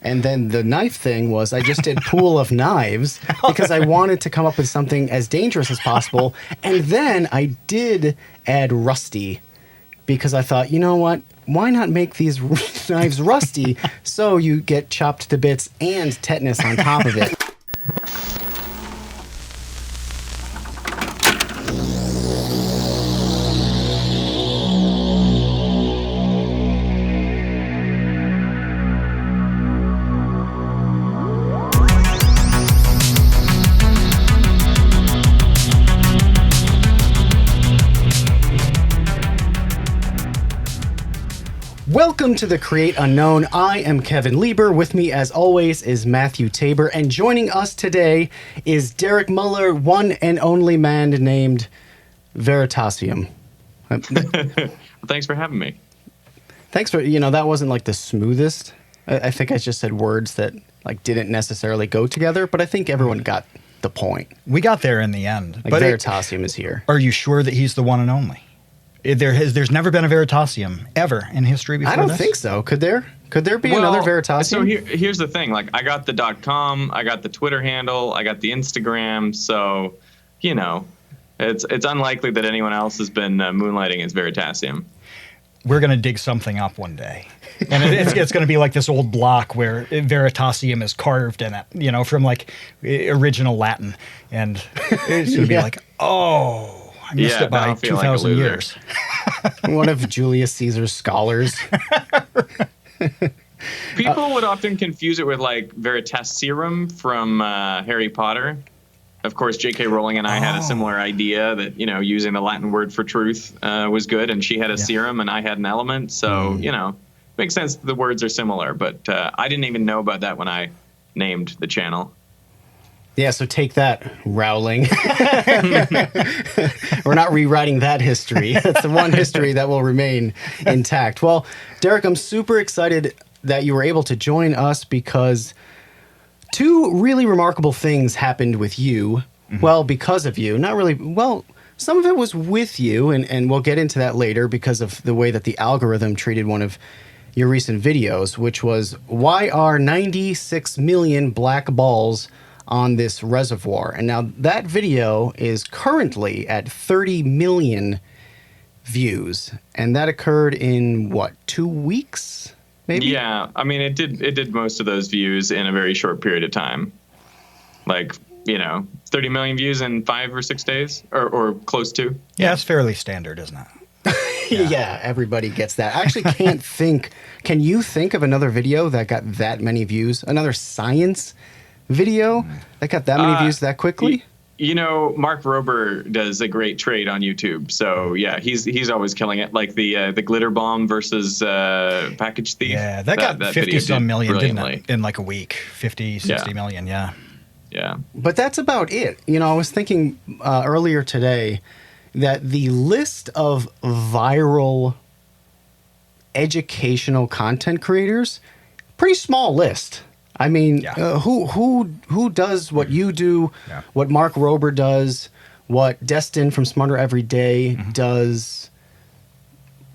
And then the knife thing was I just did pool of knives because I wanted to come up with something as dangerous as possible. And then I did add rusty because I thought, you know what? Why not make these knives rusty so you get chopped to bits and tetanus on top of it? Welcome to the Create Unknown. I am Kevin Lieber. With me, as always, is Matthew Tabor. And joining us today is Derek Muller, one and only man named Veritasium. Thanks for having me. Thanks for, that wasn't like the smoothest. I think I just said words that didn't necessarily go together, but I think everyone got the point. We got there in the end. But Veritasium is here. Are you sure that he's the one and only? There's never been a Veritasium ever in history before. I don't think so. Could there? Could there be another Veritasium? So here's the thing. I got the .com, I got the Twitter handle, I got the Instagram. So, it's unlikely that anyone else has been moonlighting as Veritasium. We're going to dig something up one day. And it's going to be like this old block where Veritasium is carved in it, from original Latin. And it's going to be I missed it by 2,000 years. One of Julius Caesar's scholars. People would often confuse it with Veritasium from Harry Potter. Of course, J.K. Rowling and I had a similar idea that, using the Latin word for truth was good. And she had a serum and I had an element. So, makes sense that the words are similar. But I didn't even know about that when I named the channel. Yeah, so take that, Rowling. We're not rewriting that history. That's the one history that will remain intact. Well, Derek, I'm super excited that you were able to join us because two really remarkable things happened with you. Mm-hmm. Well, because of you. Not really. Well, some of it was with you, and we'll get into that later because of the way that the algorithm treated one of your recent videos, which was, why are 96 million black balls on this reservoir? And now that video is currently at 30 million views, and that occurred in 2 weeks, maybe? Yeah, I mean, it did most of those views in a very short period of time. 30 million views in 5 or 6 days, or close to. Yeah, it's fairly standard, isn't it? Yeah, everybody gets that. I actually can't think. Can you think of another video that got that many views? Another science video that got that many views that quickly? Mark Rober does a great trade on YouTube. So yeah, he's always killing it. Like the glitter bomb versus package thief. Yeah, that got 50 some million, didn't it? In a week, 50, 60 million. Yeah. Yeah. But that's about it. I was thinking earlier today that the list of viral educational content creators, pretty small list. I mean, who does what you do, what Mark Rober does, what Destin from Smarter Every Day does?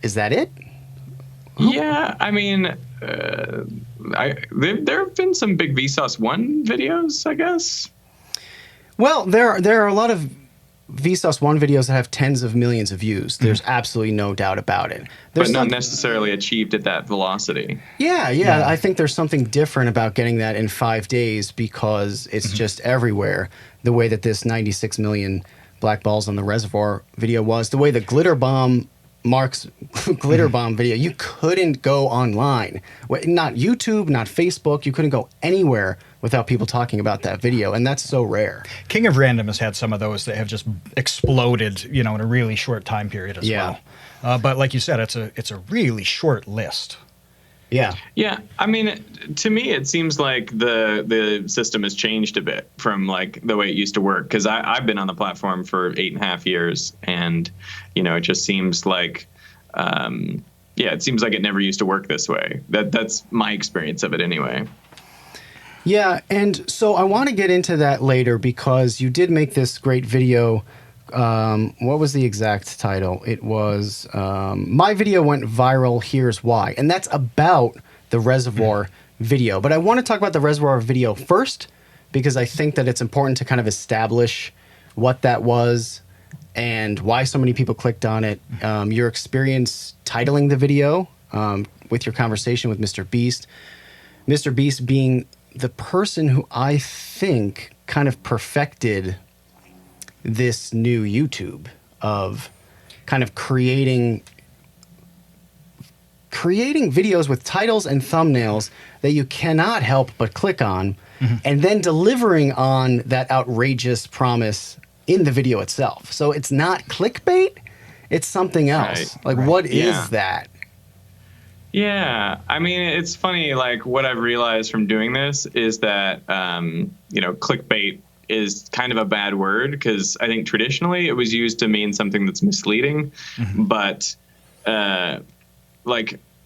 Is that it? Yeah, I mean, there have been some big Vsauce 1 videos, I guess. Well, there are a lot of Vsauce 1 videos that have tens of millions of views. There's absolutely no doubt about it. But not necessarily achieved at that velocity. Yeah. I think there's something different about getting that in 5 days because it's just everywhere. The way that this 96 million black balls on the reservoir video was, the way the glitter bomb, Mark's glitter bomb video, you couldn't go online. Not YouTube, not Facebook. You couldn't go anywhere without people talking about that video, and that's so rare. King of Random has had some of those that have just exploded, in a really short time period as well. But like you said, it's a really short list. Yeah. Yeah. I mean, to me, it seems like the system has changed a bit from the way it used to work. Because I've been on the platform for 8.5 years, and it just seems like, it seems like it never used to work this way. That's my experience of it anyway. Yeah, and so I want to get into that later because you did make this great video. What was the exact title? It was My Video Went Viral, Here's Why. And that's about the reservoir video. But I want to talk about the reservoir of video first, because I think that it's important to kind of establish what that was and why so many people clicked on it. Your experience titling the video with your conversation with MrBeast. MrBeast being the person who I think kind of perfected this new YouTube of kind of creating videos with titles and thumbnails that you cannot help but click on, and then delivering on that outrageous promise in the video itself. So it's not clickbait, it's something else. What is that? Yeah, I mean, it's funny, like, what I've realized from doing this is that, clickbait is kind of a bad word, because I think traditionally it was used to mean something that's misleading. But,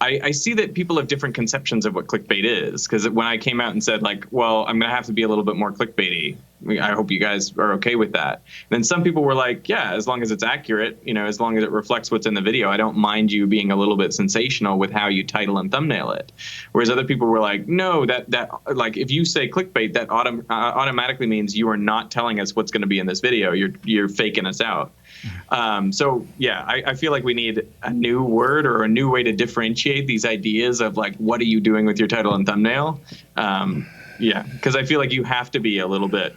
I see that people have different conceptions of what clickbait is, because when I came out and said, like, well, I'm going to have to be a little bit more clickbaity, I hope you guys are okay with that. And then some people were like, yeah, as long as it's accurate, as long as it reflects what's in the video, I don't mind you being a little bit sensational with how you title and thumbnail it. Whereas other people were like, no, that like, if you say clickbait, that automatically means you are not telling us what's going to be in this video. You're faking us out. So yeah, I feel like we need a new word or a new way to differentiate these ideas of, like, what are you doing with your title and thumbnail? Yeah, because I feel like you have to be a little bit,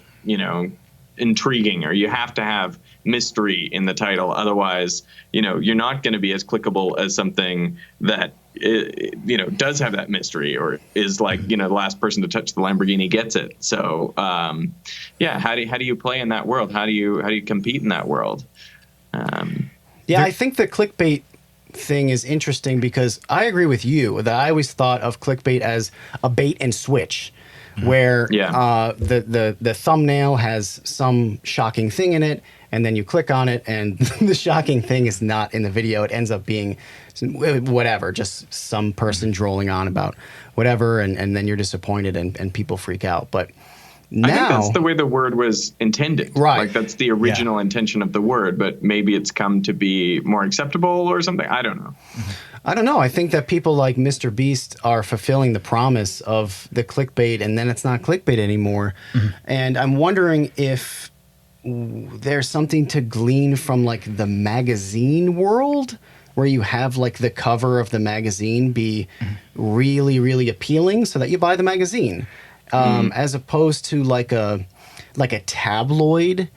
intriguing, or you have to have mystery in the title. Otherwise, you're not going to be as clickable as something that, does have that mystery, or is like, the last person to touch the Lamborghini gets it. So, yeah, how do you play in that world? How do you compete in that world? I think the clickbait thing is interesting, because I agree with you that I always thought of clickbait as a bait and switch, where the thumbnail has some shocking thing in it, and then you click on it, and the shocking thing is not in the video. It ends up being whatever, just some person drolling on about whatever, and then you're disappointed, and people freak out. But now, I think that's the way the word was intended. Right. Like, that's the original intention of the word, but maybe it's come to be more acceptable or something. I don't know. I don't know. I think that people like MrBeast are fulfilling the promise of the clickbait, and then it's not clickbait anymore. And I'm wondering if there's something to glean from, like, the magazine world, where you have, like, the cover of the magazine be really, really appealing so that you buy the magazine, as opposed to like a tabloid,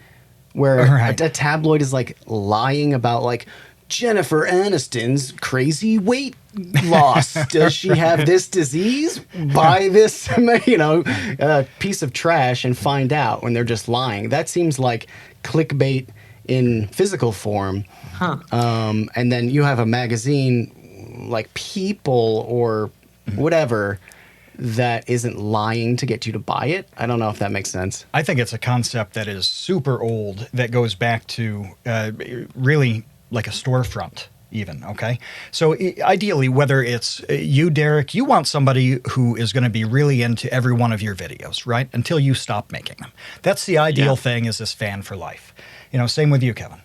where a tabloid is, like, lying about, like, Jennifer Aniston's crazy weight loss. Does she have this disease? Buy this, piece of trash and find out, when they're just lying. That seems like clickbait in physical form. And then you have a magazine like People or whatever that isn't lying to get you to buy it. I don't know if that makes sense. I think it's a concept that is super old, that goes back to really like a storefront even, okay? So ideally, whether it's you, Derek, you want somebody who is going to be really into every one of your videos, right? Until you stop making them. That's the ideal thing, is this fan for life. Same with you, Kevin.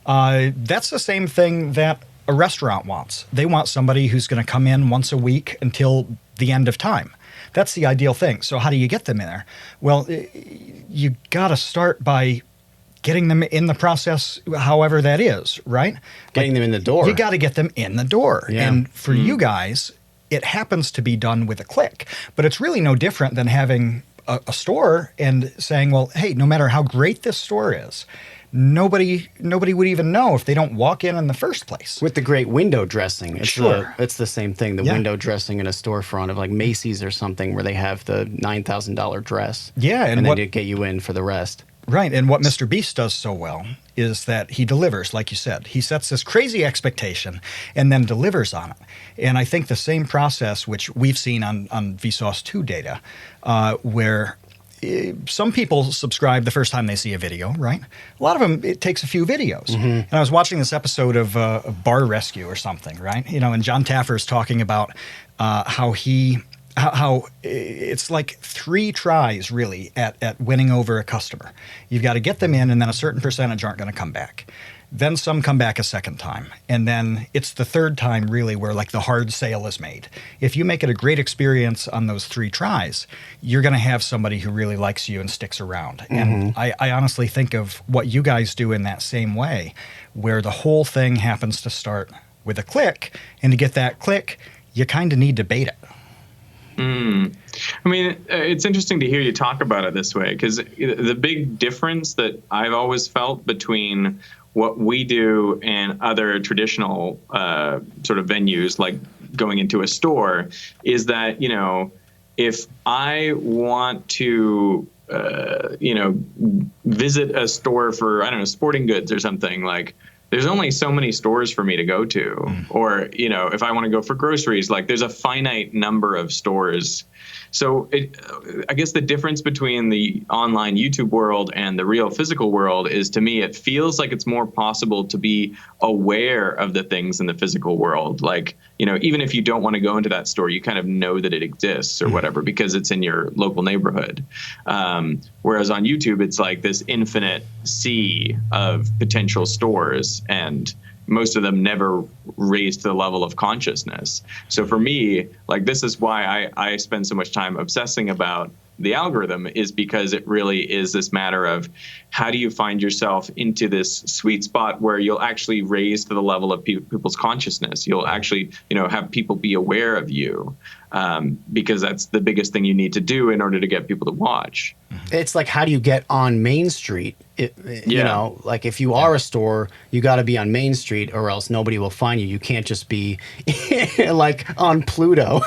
That's the same thing that a restaurant wants. They want somebody who's going to come in once a week until the end of time. That's the ideal thing. So how do you get them in there? Well, you got to start by getting them in the process, however that is, right? Getting them in the door. You got to get them in the door. Yeah. And for you guys, it happens to be done with a click. But it's really no different than having a store and saying, well, hey, no matter how great this store is, nobody would even know if they don't walk in the first place. With the great window dressing. It's the same thing, the Yeah. window dressing in a storefront of, like, Macy's or something, where they have the $9,000 dress. Yeah, and then they get you in for the rest. Right, and what MrBeast does so well is that he delivers, like you said. He sets this crazy expectation and then delivers on it. And I think the same process, which we've seen on Vsauce 2 data, where some people subscribe the first time they see a video, right? A lot of them, it takes a few videos. And I was watching this episode of Bar Rescue or something, right? And John Taffer's talking about how it's like 3 tries, really, at winning over a customer. You've got to get them in, and then a certain percentage aren't going to come back. Then some come back a second time. And then it's the third time really where like the hard sale is made. If you make it a great experience on those 3 tries, you're going to have somebody who really likes you and sticks around. And I honestly think of what you guys do in that same way, where the whole thing happens to start with a click. And to get that click, you kind of need to bait it. I mean, it's interesting to hear you talk about it this way, because the big difference that I've always felt between what we do and other traditional sort of venues, like going into a store, is that, you know, if I want to, you know, visit a store for, I don't know, sporting goods or something, like, there's only so many stores for me to go to. Or, you know, if I want to go for groceries, like there's a finite number of stores. So I guess the difference between the online YouTube world and the real physical world is, to me, it feels like it's more possible to be aware of the things in the physical world. Like, you know, even if you don't want to go into that store, you kind of know that it exists or whatever, because it's in your local neighborhood. Whereas on YouTube, it's like this infinite sea of potential stores, and most of them never raise to the level of consciousness. So for me, like, this is why I spend so much time obsessing about the algorithm, is because it really is this matter of how do you find yourself into this sweet spot where you'll actually raise to the level of people's consciousness. You'll actually, you know, have people be aware of you, because that's the biggest thing you need to do in order to get people to watch. It's like, how do you get on Main Street? You know, like if you are a store, you got to be on Main Street, or else nobody will find you. You can't just be like on Pluto.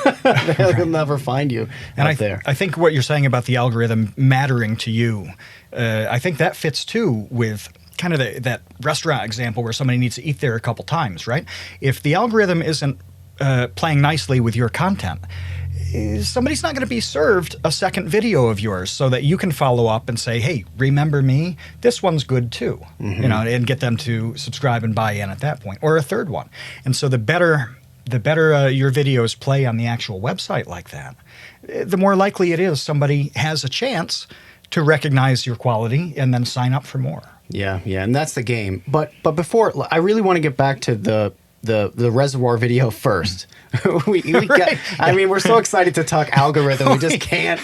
They'll never find you out there. I think what you're saying about the algorithm mattering to you, I think that fits too with kind of that restaurant example where somebody needs to eat there a couple times, right? If the algorithm isn't playing nicely with your content, somebody's not going to be served a second video of yours so that you can follow up and say, hey, remember me? This one's good too, you know, and get them to subscribe and buy in at that point, or a third one. And so the better your videos play on the actual website like that, the more likely it is somebody has a chance to recognize your quality and then sign up for more. Yeah, and that's the game. But before, I really want to get back to the reservoir video first. we Right. I mean, we're so excited to talk algorithm. We just can't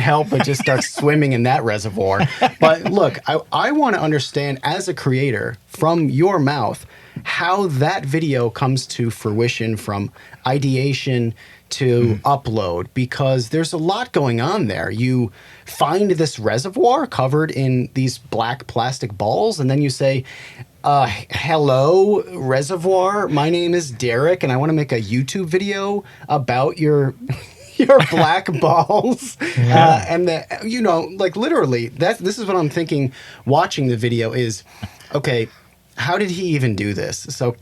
help but just start swimming in that reservoir. But look, I want to understand, as a creator, from your mouth, how that video comes to fruition from ideation to upload, because there's a lot going on there. You find this reservoir covered in these black plastic balls, and then you say, hello, reservoir. My name is Derek, and I want to make a YouTube video about your black balls. And you know, like, literally, this is what I'm thinking watching the video is, okay, how did he even do this? So,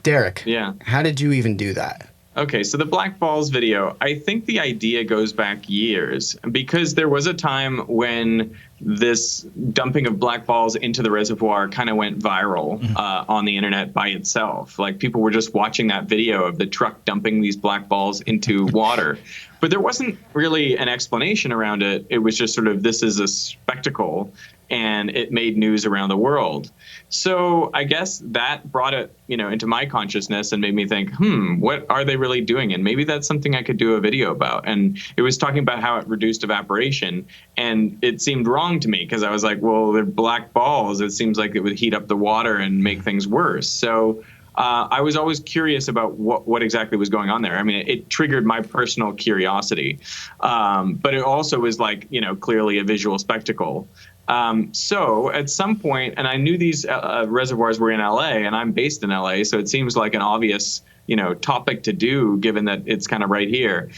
Derek, how did you even do that? Okay, so the black balls video, I think the idea goes back years, because there was a time when this dumping of black balls into the reservoir kind of went viral on the internet by itself. Like, people were just watching that video of the truck dumping these black balls into water. But there wasn't really an explanation around it. It was just sort of, this is a spectacle, and it made news around the world. So I guess that brought it, you know, into my consciousness and made me think, what are they really doing? And maybe that's something I could do a video about. And it was talking about how it reduced evaporation, and it seemed wrong to me, because I was like, well, they're black balls. It seems like it would heat up the water and make things worse. So I was always curious about what exactly was going on there. I mean, it triggered my personal curiosity, but it also was like, you know, clearly a visual spectacle. So at some point, and I knew these reservoirs were in LA, and I'm based in LA, so it seems like an obvious, you know, topic to do, given that it's kind of right here.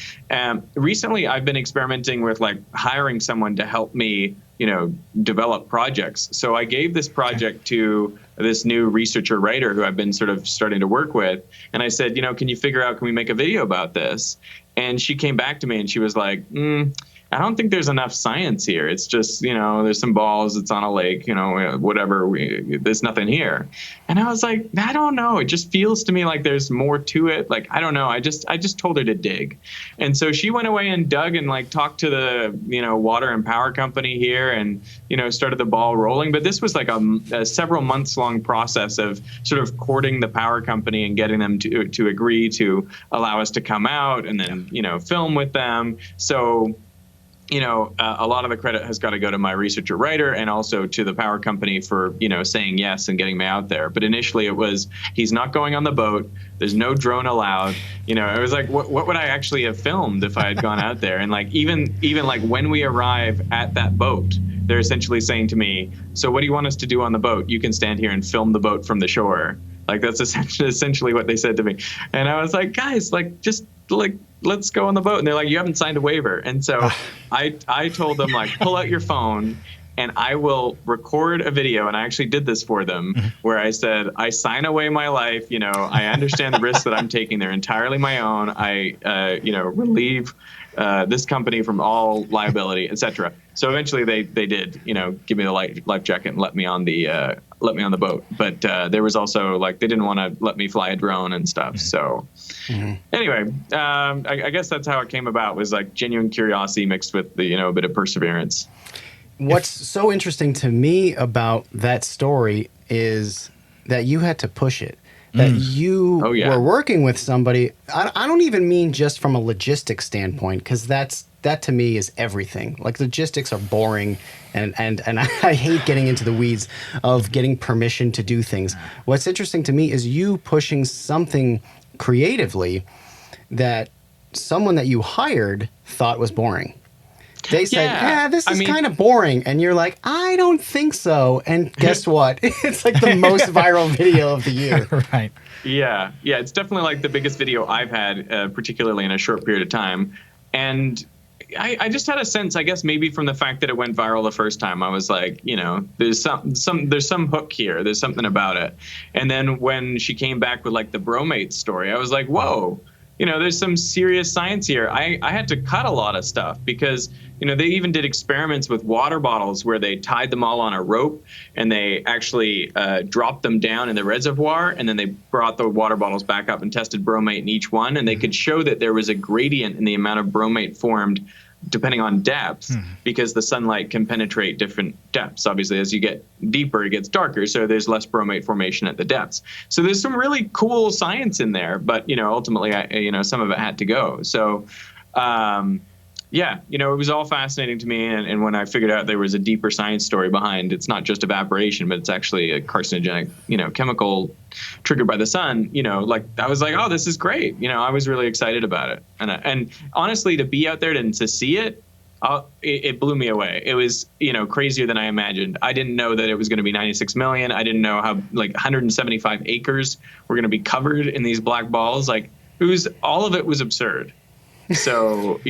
Recently, I've been experimenting with like hiring someone to help me, you know, develop projects. So I gave this project to this new researcher writer who I've been sort of starting to work with. And I said, you know, can you figure out, can we make a video about this? And she came back to me and she was like, I don't think there's enough science here. It's just, there's some balls, it's on a lake, whatever, there's nothing here. And I was like, I don't know. It just feels to me like there's more to it. Like, I don't know. I just told her to dig. And so she went away and dug and like talked to the, water and power company here and, started the ball rolling. But this was like a several months long process of sort of courting the power company and getting them to agree to allow us to come out and then, film with them. So, a lot of the credit has got to go to my researcher writer and also to the power company for, saying yes and getting me out there. But initially it was, he's not going on the boat. There's no drone allowed. It was like, what would I actually have filmed if I had gone out there? And like, even like when we arrive at that boat, they're essentially saying to me, so what do you want us to do on the boat? You can stand here and film the boat from the shore. Like, that's essentially what they said to me. And I was like, guys, like, just like, let's go on the boat. And they're like, you haven't signed a waiver. And so I told them, like, pull out your phone and I will record a video. And I actually did this for them where I said, I sign away my life. I understand the risks that I'm taking. They're entirely my own. I, relieve this company from all liability, etc. So eventually they did, give me the life jacket and let me on the boat. But there was also like, they didn't want to let me fly a drone and stuff. So anyway, I guess that's how it came about, was like genuine curiosity mixed with the, a bit of perseverance. What's so interesting to me about that story is that you had to push it. That you were working with somebody. I don't even mean just from a logistics standpoint, because that to me is everything. Like, logistics are boring, and I hate getting into the weeds of getting permission to do things. What's interesting to me is you pushing something creatively that someone that you hired thought was boring. They said, this is kind of boring. And you're like, I don't think so. And guess what? It's like the most viral video of the year. Right. Yeah. Yeah. It's definitely like the biggest video I've had, particularly in a short period of time. And I just had a sense, I guess, maybe from the fact that it went viral the first time. I was like, there's some hook here. There's something about it. And then when she came back with like the bromate story, I was like, whoa. There's some serious science here. I had to cut a lot of stuff because, they even did experiments with water bottles where they tied them all on a rope and they actually dropped them down in the reservoir. And then they brought the water bottles back up and tested bromate in each one. And they could show that there was a gradient in the amount of bromate formed depending on depth, because the sunlight can penetrate different depths. Obviously, as you get deeper, it gets darker, so there's less bromate formation at the depths. So there's some really cool science in there, but ultimately, some of it had to go. So, it was all fascinating to me. And when I figured out there was a deeper science story behind, it's not just evaporation, but it's actually a carcinogenic, chemical triggered by the sun, I was like, oh, this is great. I was really excited about it. And honestly, to be out there and to see it, it blew me away. It was, crazier than I imagined. I didn't know that it was going to be 96 million. I didn't know how 175 acres were going to be covered in these black balls. Like, all of it was absurd. So,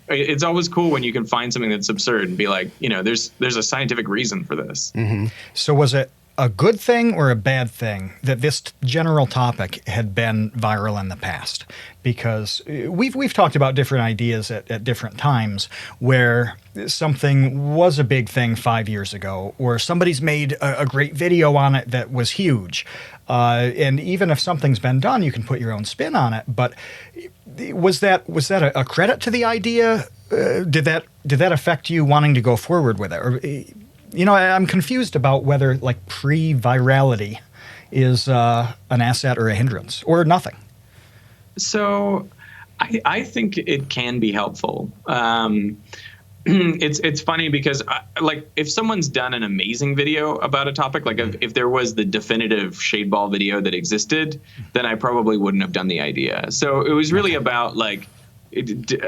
it's always cool when you can find something that's absurd and be like, there's a scientific reason for this. Mm-hmm. So was it a good thing or a bad thing that this general topic had been viral in the past? Because we've talked about different ideas at different times where something was a big thing 5 years ago, or somebody's made a great video on it that was huge. And even if something's been done, you can put your own spin on it. But was that a credit to the idea? Did that affect you wanting to go forward with it? Or, I'm confused about whether pre-virality is an asset or a hindrance or nothing. So I think it can be helpful. It's funny because if someone's done an amazing video about a topic, if there was the definitive shade ball video that existed, then I probably wouldn't have done the idea. So it was really about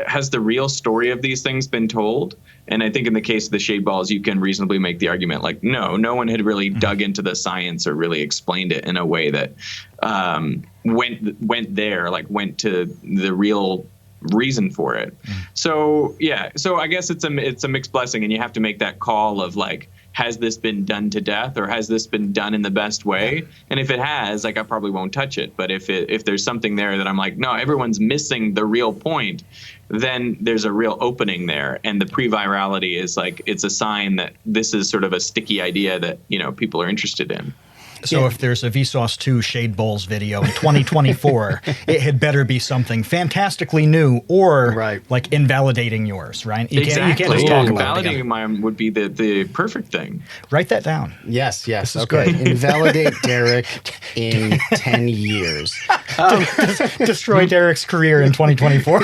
has the real story of these things been told? And I think in the case of the shade balls, you can reasonably make the argument no one had really dug into the science or really explained it in a way that went to the real reason for it. So I guess it's a mixed blessing, and you have to make that call of has this been done to death, or has this been done in the best way? And if it has, like, I probably won't touch it. But if there's something there that I'm like, no, everyone's missing the real point, then there's a real opening there. And the pre-virality is like, it's a sign that this is sort of a sticky idea that, you know, people are interested in. So if there's a Vsauce 2 Shade Bowls video in 2024, it had better be something fantastically new or like invalidating yours, right? You can't just talk about it. Invalidating mine would be the perfect thing. Write that down. Yes. This is Okay. good. Invalidate Derek in 10 years. Destroy Derek's career in 2024.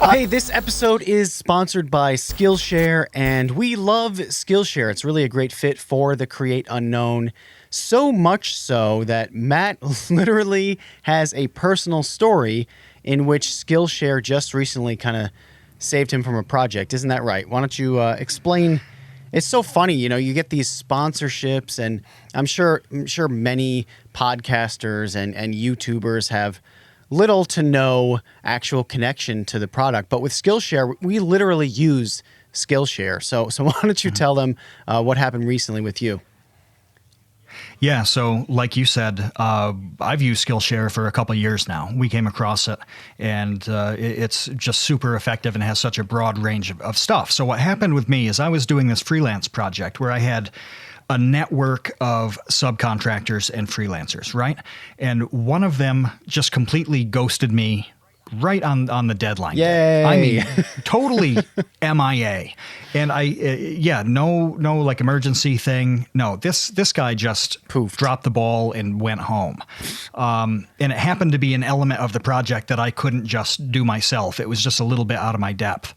Hey, this episode is sponsored by Skillshare, and we love Skillshare. It's really a great fit for the Create Unknown. So much so that Matt literally has a personal story in which Skillshare just recently kind of saved him from a project. Isn't that right? Why don't you explain? It's so funny, you know, you get these sponsorships, and I'm sure many podcasters and YouTubers have little to no actual connection to the product. But with Skillshare, we literally use Skillshare. So why don't you tell them what happened recently with you? Yeah, so like you said, I've used Skillshare for a couple of years now. We came across it, and it's just super effective and has such a broad range of stuff. So what happened with me is I was doing this freelance project where I had a network of subcontractors and freelancers, right? And one of them just completely ghosted me right on the deadline. Yay! I mean, totally MIA. And no like emergency thing. No, this guy just dropped the ball and went home. And it happened to be an element of the project that I couldn't just do myself. It was just a little bit out of my depth.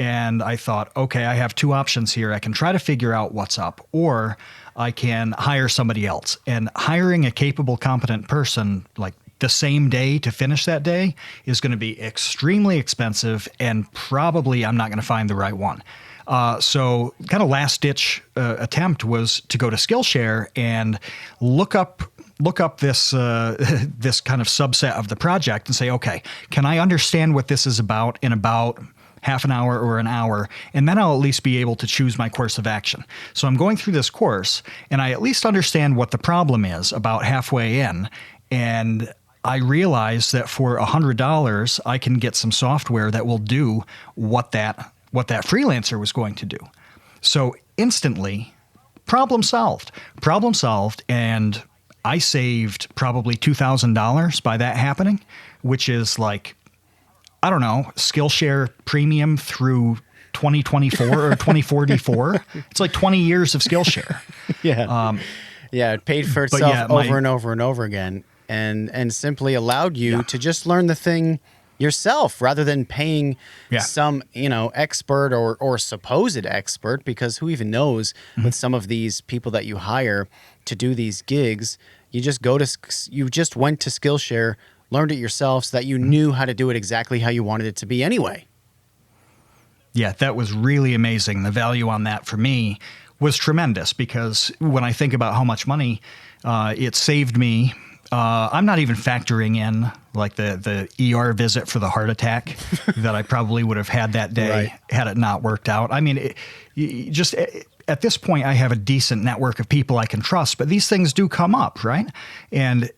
And I thought, okay, I have two options here. I can try to figure out what's up, or I can hire somebody else. And hiring a capable, competent person like the same day to finish that day is going to be extremely expensive, and probably I'm not going to find the right one. So kind of last-ditch attempt was to go to Skillshare and look up this this kind of subset of the project and say, okay, can I understand what this is about in about half an hour or an hour, and then I'll at least be able to choose my course of action. So I'm going through this course, and I at least understand what the problem is about halfway in, and I realize that for $100, I can get some software that will do what that freelancer was going to do. So instantly, problem solved, and I saved probably $2,000 by that happening, which is like, I don't know, Skillshare Premium through 2024 or 2044. It's like 20 years of Skillshare. Yeah, it paid for itself over and over and over again, and simply allowed you to just learn the thing yourself rather than paying some, expert or supposed expert, because who even knows with some of these people that you hire to do these gigs. You just went to Skillshare, learned it yourself so that you knew how to do it exactly how you wanted it to be anyway. Yeah, that was really amazing. The value on that for me was tremendous, because when I think about how much money it saved me, I'm not even factoring in like the ER visit for the heart attack that I probably would have had that day had it not worked out. I mean, just at this point, I have a decent network of people I can trust, but these things do come up, right? And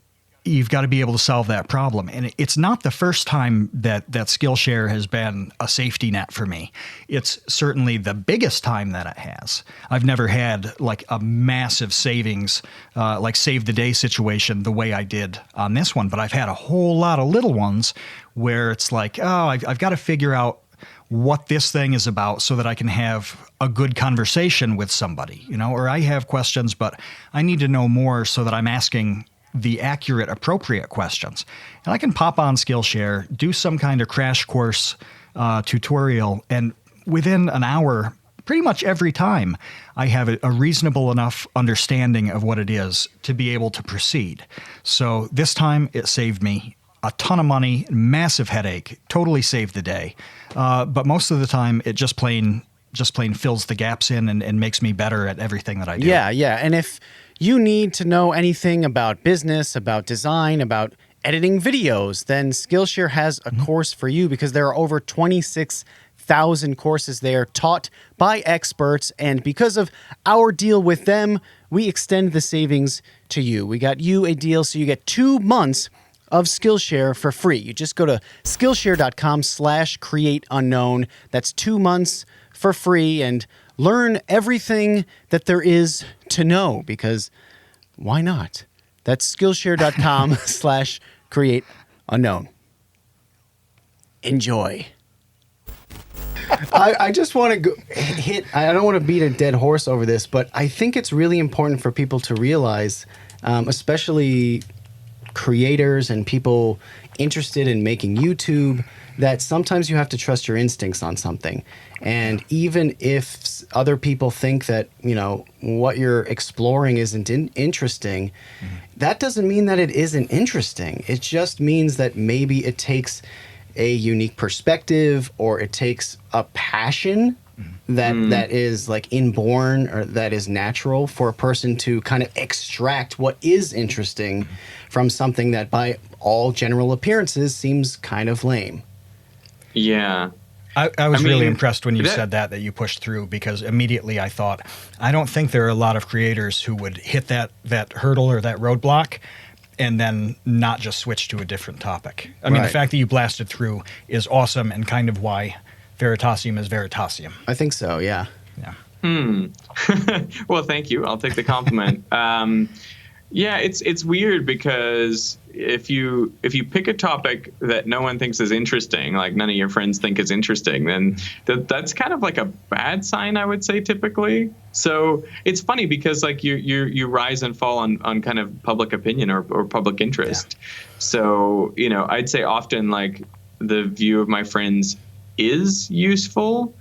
you've got to be able to solve that problem. And it's not the first time that Skillshare has been a safety net for me. It's certainly the biggest time that it has. I've never had like a massive savings, like save the day situation the way I did on this one. But I've had a whole lot of little ones where it's like, oh, I've got to figure out what this thing is about so that I can have a good conversation with somebody, or I have questions, but I need to know more so that I'm asking the accurate, appropriate questions. And I can pop on Skillshare, do some kind of crash course tutorial, and within an hour, pretty much every time, I have a reasonable enough understanding of what it is to be able to proceed. So this time, it saved me a ton of money, massive headache, totally saved the day. But most of the time, it just plain fills the gaps in and makes me better at everything that I do. Yeah. And if you need to know anything about business, about design, about editing videos, then Skillshare has a course for you, because there are over 26 1,000 courses there taught by experts. And because of our deal with them, we extend the savings to you. We got you a deal so you get 2 months of Skillshare for free. You just go to Skillshare.com/createunknown. That's 2 months for free and learn everything that there is to know, because why not? That's Skillshare.com/createunknown. Enjoy. I just want to I don't want to beat a dead horse over this, but I think it's really important for people to realize, especially creators and people interested in making YouTube, that sometimes you have to trust your instincts on something. And even if other people think that, what you're exploring isn't interesting, that doesn't mean that it isn't interesting. It just means that maybe it takes a unique perspective, or it takes a passion that is like inborn, or that is natural for a person to kind of extract what is interesting from something that by all general appearances seems kind of lame. Yeah. I was really impressed when you said that you pushed through, because immediately I thought, I don't think there are a lot of creators who would hit that hurdle or that roadblock and then not just switch to a different topic. I mean, the fact that you blasted through is awesome, and kind of why Veritasium is Veritasium. I think so, yeah. Yeah. Well, thank you. I'll take the compliment. Yeah, it's weird, because if you pick a topic that no one thinks is interesting, like none of your friends think is interesting, then that's kind of like a bad sign, I would say, typically. So it's funny, because like you rise and fall on kind of public opinion or public interest. Yeah. So, I'd say often like the view of my friends is useful.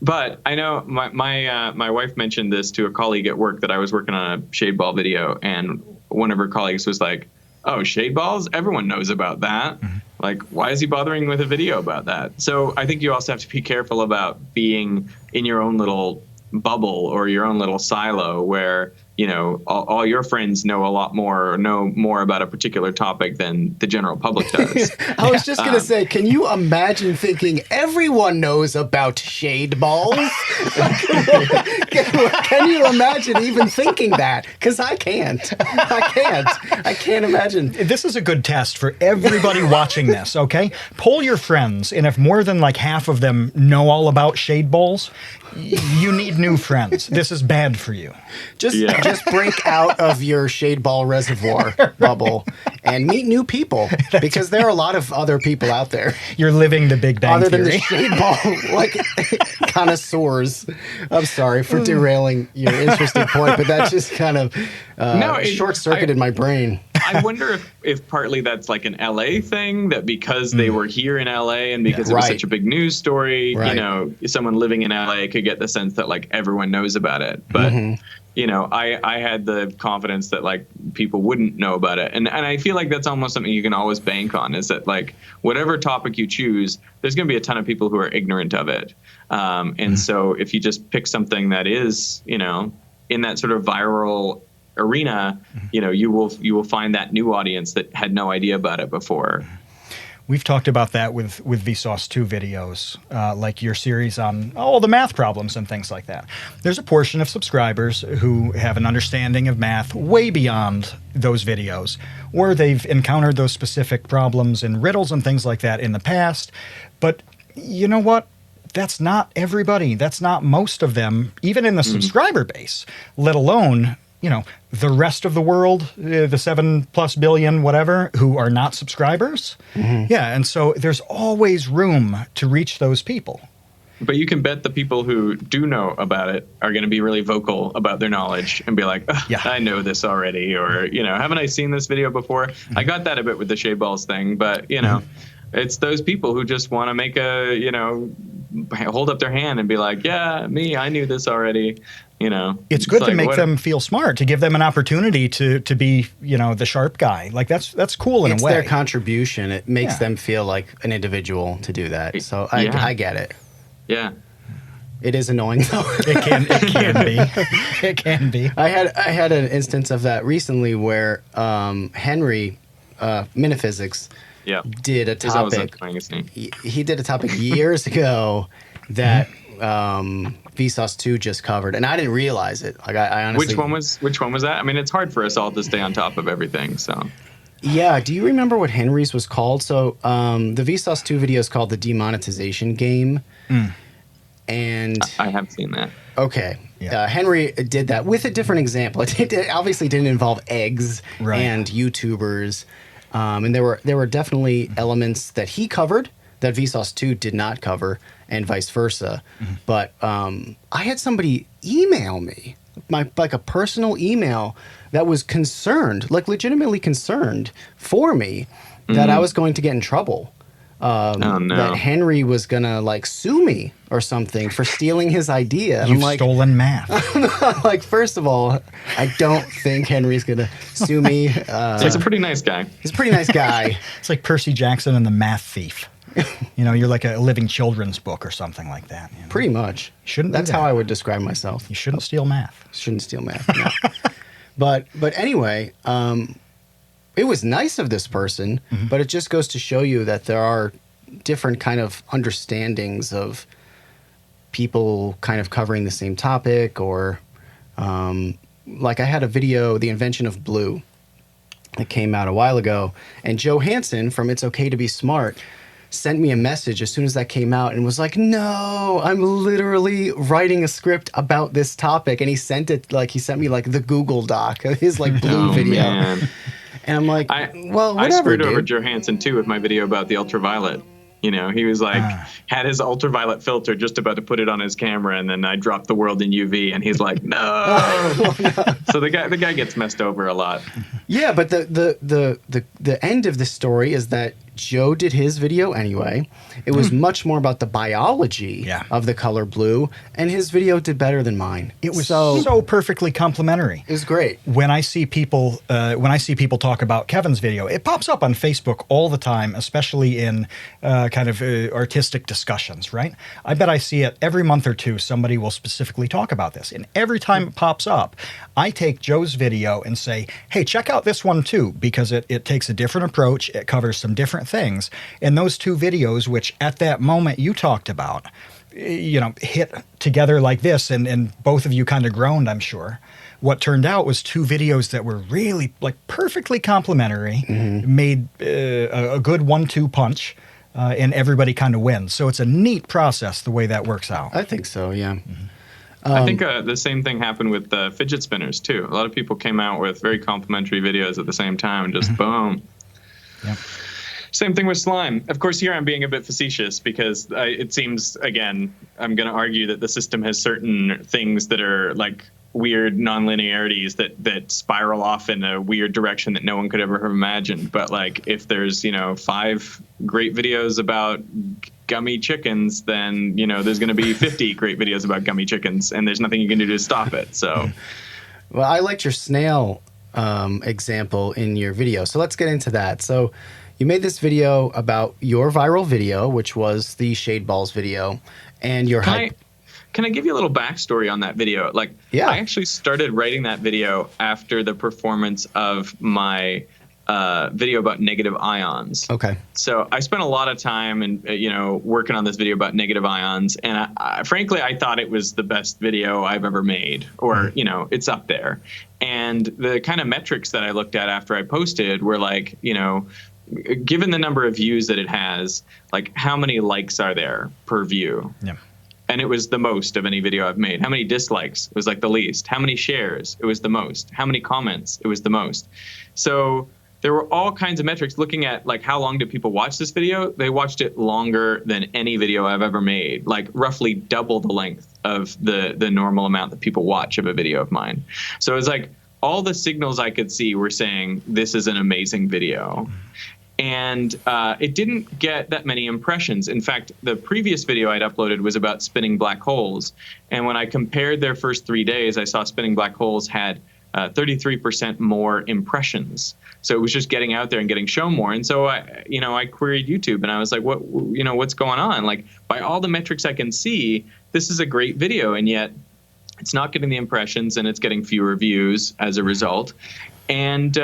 But I know my wife mentioned this to a colleague at work, that I was working on a shade ball video, and one of her colleagues was like, "Oh, shade balls? Everyone knows about that. Like, why is he bothering with a video about that?" So I think you also have to be careful about being in your own little bubble or your own little silo, where all your friends know a lot more, or know more about a particular topic than the general public does. I was just going to say, can you imagine thinking everyone knows about shade balls? Can you imagine even thinking that? Because I can't. I can't imagine. This is a good test for everybody watching this, okay? Poll your friends, and if more than like half of them know all about shade balls, you need new friends. This is bad for you. Just break out of your shade ball reservoir bubble and meet new people, because there are a lot of other people out there. You're living the Big Bang Theory. Other than the shade ball connoisseurs. I'm sorry for derailing your interesting point, but that just kind of short-circuited my brain. I wonder if partly that's like an LA thing, that because they were here in LA and because it was such a big news story, someone living in LA could get the sense that like everyone knows about it. But I had the confidence that like people wouldn't know about it. And I feel like that's almost something you can always bank on, is that like whatever topic you choose, there's going to be a ton of people who are ignorant of it. And so if you just pick something that is, in that sort of viral arena, you will find that new audience that had no idea about it before. We've talked about that with Vsauce 2 videos, like your series on all the math problems and things like that. There's a portion of subscribers who have an understanding of math way beyond those videos, or they've encountered those specific problems in riddles and things like that in the past. But you know what? That's not everybody. That's not most of them, even in the subscriber base, let alone the rest of the world, the 7+ billion, whatever, who are not subscribers. Yeah, and so there's always room to reach those people. But you can bet the people who do know about it are going to be really vocal about their knowledge and be like, I know this already, or, haven't I seen this video before? I got that a bit with the shade balls thing, but, it's those people who just want to make hold up their hand and be like, yeah, me, I knew this already. It's good to make them feel smart, to give them an opportunity to be, the sharp guy. Like that's cool in a way. It's their contribution. It makes them feel like an individual to do that. So I get it. Yeah. It is annoying though. It can be. It can be. I had an instance of that recently where Henry Miniphysics Yeah. did a He's always topic. enjoying his name. He did a topic years ago that Vsauce 2 just covered, and I didn't realize it. Like I honestly. Which one was that? I mean, it's hard for us all to stay on top of everything. So. Yeah. Do you remember what Henry's was called? So the Vsauce 2 video is called the Demonetization Game, and I have seen that. okay. Yeah. Henry did that with a different example. It obviously didn't involve eggs Right. and YouTubers, and there were definitely elements that he covered that Vsauce 2 did not cover, and vice versa. But I had somebody email me, like a personal email that was concerned, like legitimately concerned for me that I was going to get in trouble. Oh, no. That Henry was gonna like sue me or something for stealing his idea. And You've I'm like, stolen math. like, first of all, I don't think Henry's gonna sue me. He's a pretty nice guy. He's a pretty nice guy. It's like Percy Jackson and the Math Thief. You know, you're like a living children's book or something like that. You know? Pretty much. Shouldn't do That's how that. I would describe myself. You shouldn't steal math. Shouldn't steal math. No. but anyway, it was nice of this person, but it just goes to show you that there are different kind of understandings of people kind of covering the same topic, or like I had a video, The Invention of Blue, that came out a while ago, and Joe Hansen from It's Okay to Be Smart sent me a message as soon as that came out and was like, no, I'm literally writing a script about this topic. And he sent me like the Google Doc, his like Blue video. Man. And I'm like, well, I whatever, screwed over dude. Johansson too with my video about the ultraviolet. You know, he was like, had his ultraviolet filter, just about to put it on his camera, and then I dropped the world in UV, and he's like, no. So the guy gets messed over a lot. Yeah, but the end of the story is that Joe did his video anyway. It was much more about the biology of the color blue, and his video did better than mine. It was so perfectly complimentary. It was great. When I see people talk about Kevin's video, it pops up on Facebook all the time, especially in kind of artistic discussions, right? I bet I see it every month or two. Somebody will specifically talk about this. And every time it pops up, I take Joe's video and say, hey, check out this one too, because it takes a different approach. It covers some different things. And those two videos, which at that moment you talked about, you know, hit together like this, and both of you kind of groaned, I'm sure. What turned out was two videos that were really like perfectly complementary, made a good 1-2 punch, and everybody kind of wins. So it's a neat process the way that works out. I think so, yeah. I think the same thing happened with fidget spinners too. A lot of people came out with very complimentary videos at the same time, and just boom. Yep. Same thing with slime. Of course, here I'm being a bit facetious because it seems, again, I'm going to argue that the system has certain things that are like weird nonlinearities that spiral off in a weird direction that no one could ever have imagined. But like, if there's 5 great videos about gummy chickens, then there's going to be 50 great videos about gummy chickens, and there's nothing you can do to stop it. So, well, I liked your snail example in your video, so let's get into that. So you made this video about your viral video, which was the Shade Balls video, and your Can I give you a little backstory on that video? Like, yeah. I actually started writing that video after the performance of my video about negative ions. Okay. So I spent a lot of time working on this video about negative ions, and frankly, I thought it was the best video I've ever made, or it's up there. And the kind of metrics that I looked at after I posted were like, given the number of views that it has, like how many likes are there per view? Yeah. And it was the most of any video I've made. How many dislikes? It was like the least. How many shares? It was the most. How many comments? It was the most. So there were all kinds of metrics looking at like how long did people watch this video? They watched it longer than any video I've ever made, like roughly double the length of the normal amount that people watch of a video of mine. So it was like all the signals I could see were saying this is an amazing video. And it didn't get that many impressions. In fact, the previous video I'd uploaded was about spinning black holes. And when I compared their first 3 days, I saw spinning black holes had 33% more impressions. So it was just getting out there and getting shown more. And so I queried YouTube, and I was like, what's going on? Like, by all the metrics I can see, this is a great video, and yet it's not getting the impressions, and it's getting fewer views as a result. And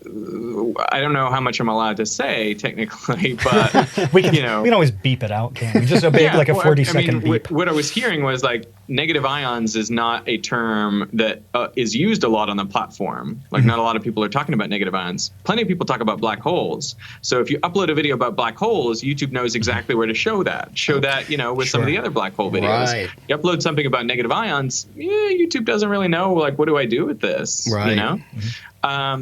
I don't know how much I'm allowed to say technically, but we can always beep it out, can't we? Just a big, like a 40-second beep. What I was hearing was like negative ions is not a term that is used a lot on the platform. Like not a lot of people are talking about negative ions. Plenty of people talk about black holes. So if you upload a video about black holes, YouTube knows exactly where to show that. With some of the other black hole videos. Right. You upload something about negative ions, YouTube doesn't really know, like, what do I do with this? Right.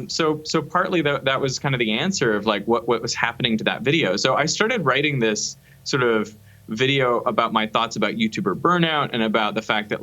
So partly that was kind of the answer of like what was happening to that video. So I started writing this sort of video about my thoughts about YouTuber burnout and about the fact that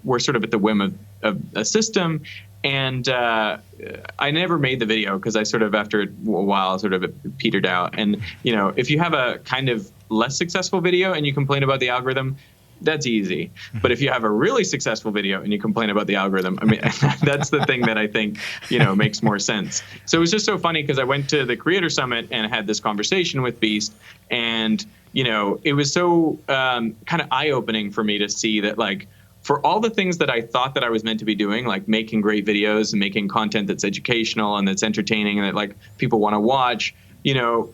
we're sort of at the whim of a system. And I never made the video because I sort of, after a while, sort of petered out. And, if you have a kind of less successful video and you complain about the algorithm, that's easy. But if you have a really successful video and you complain about the algorithm, I mean, that's the thing that I think, makes more sense. So it was just so funny because I went to the Creator Summit and had this conversation with Beast. And, it was so kind of eye-opening for me to see that, like, for all the things that I thought that I was meant to be doing, like making great videos and making content that's educational and that's entertaining and that, like, people want to watch,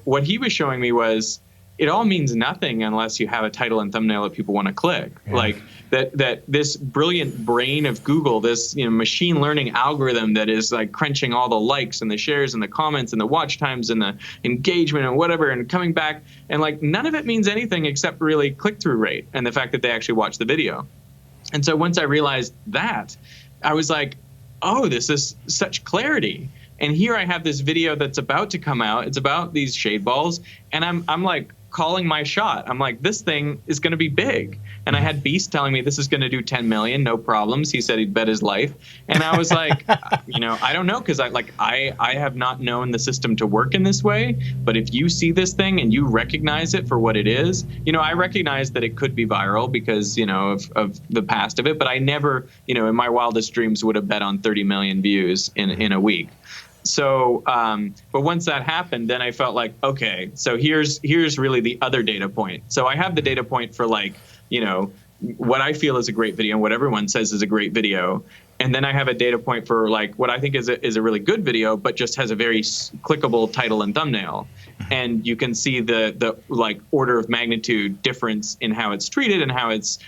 what he was showing me was, it all means nothing unless you have a title and thumbnail that people want to click. Yeah. Like that this brilliant brain of Google, this machine learning algorithm that is like crunching all the likes and the shares and the comments and the watch times and the engagement and whatever and coming back, and like none of it means anything except really click-through rate and the fact that they actually watch the video. And so once I realized that, I was like, oh, this is such clarity. And here I have this video that's about to come out. It's about these shade balls, and I'm like calling my shot. I'm like, this thing is going to be big. And I had Beast telling me this is going to do 10 million, no problems. He said he'd bet his life. And I was like, I don't know, because I have not known the system to work in this way. But if you see this thing and you recognize it for what it is, I recognize that it could be viral because, of the past of it. But I never, in my wildest dreams would have bet on 30 million views in a week. So, but once that happened, then I felt like, okay, so here's really the other data point. So I have the data point for what I feel is a great video and what everyone says is a great video. And then I have a data point for like what I think is a really good video, but just has a very clickable title and thumbnail. And you can see the like order of magnitude difference in how it's treated and how it's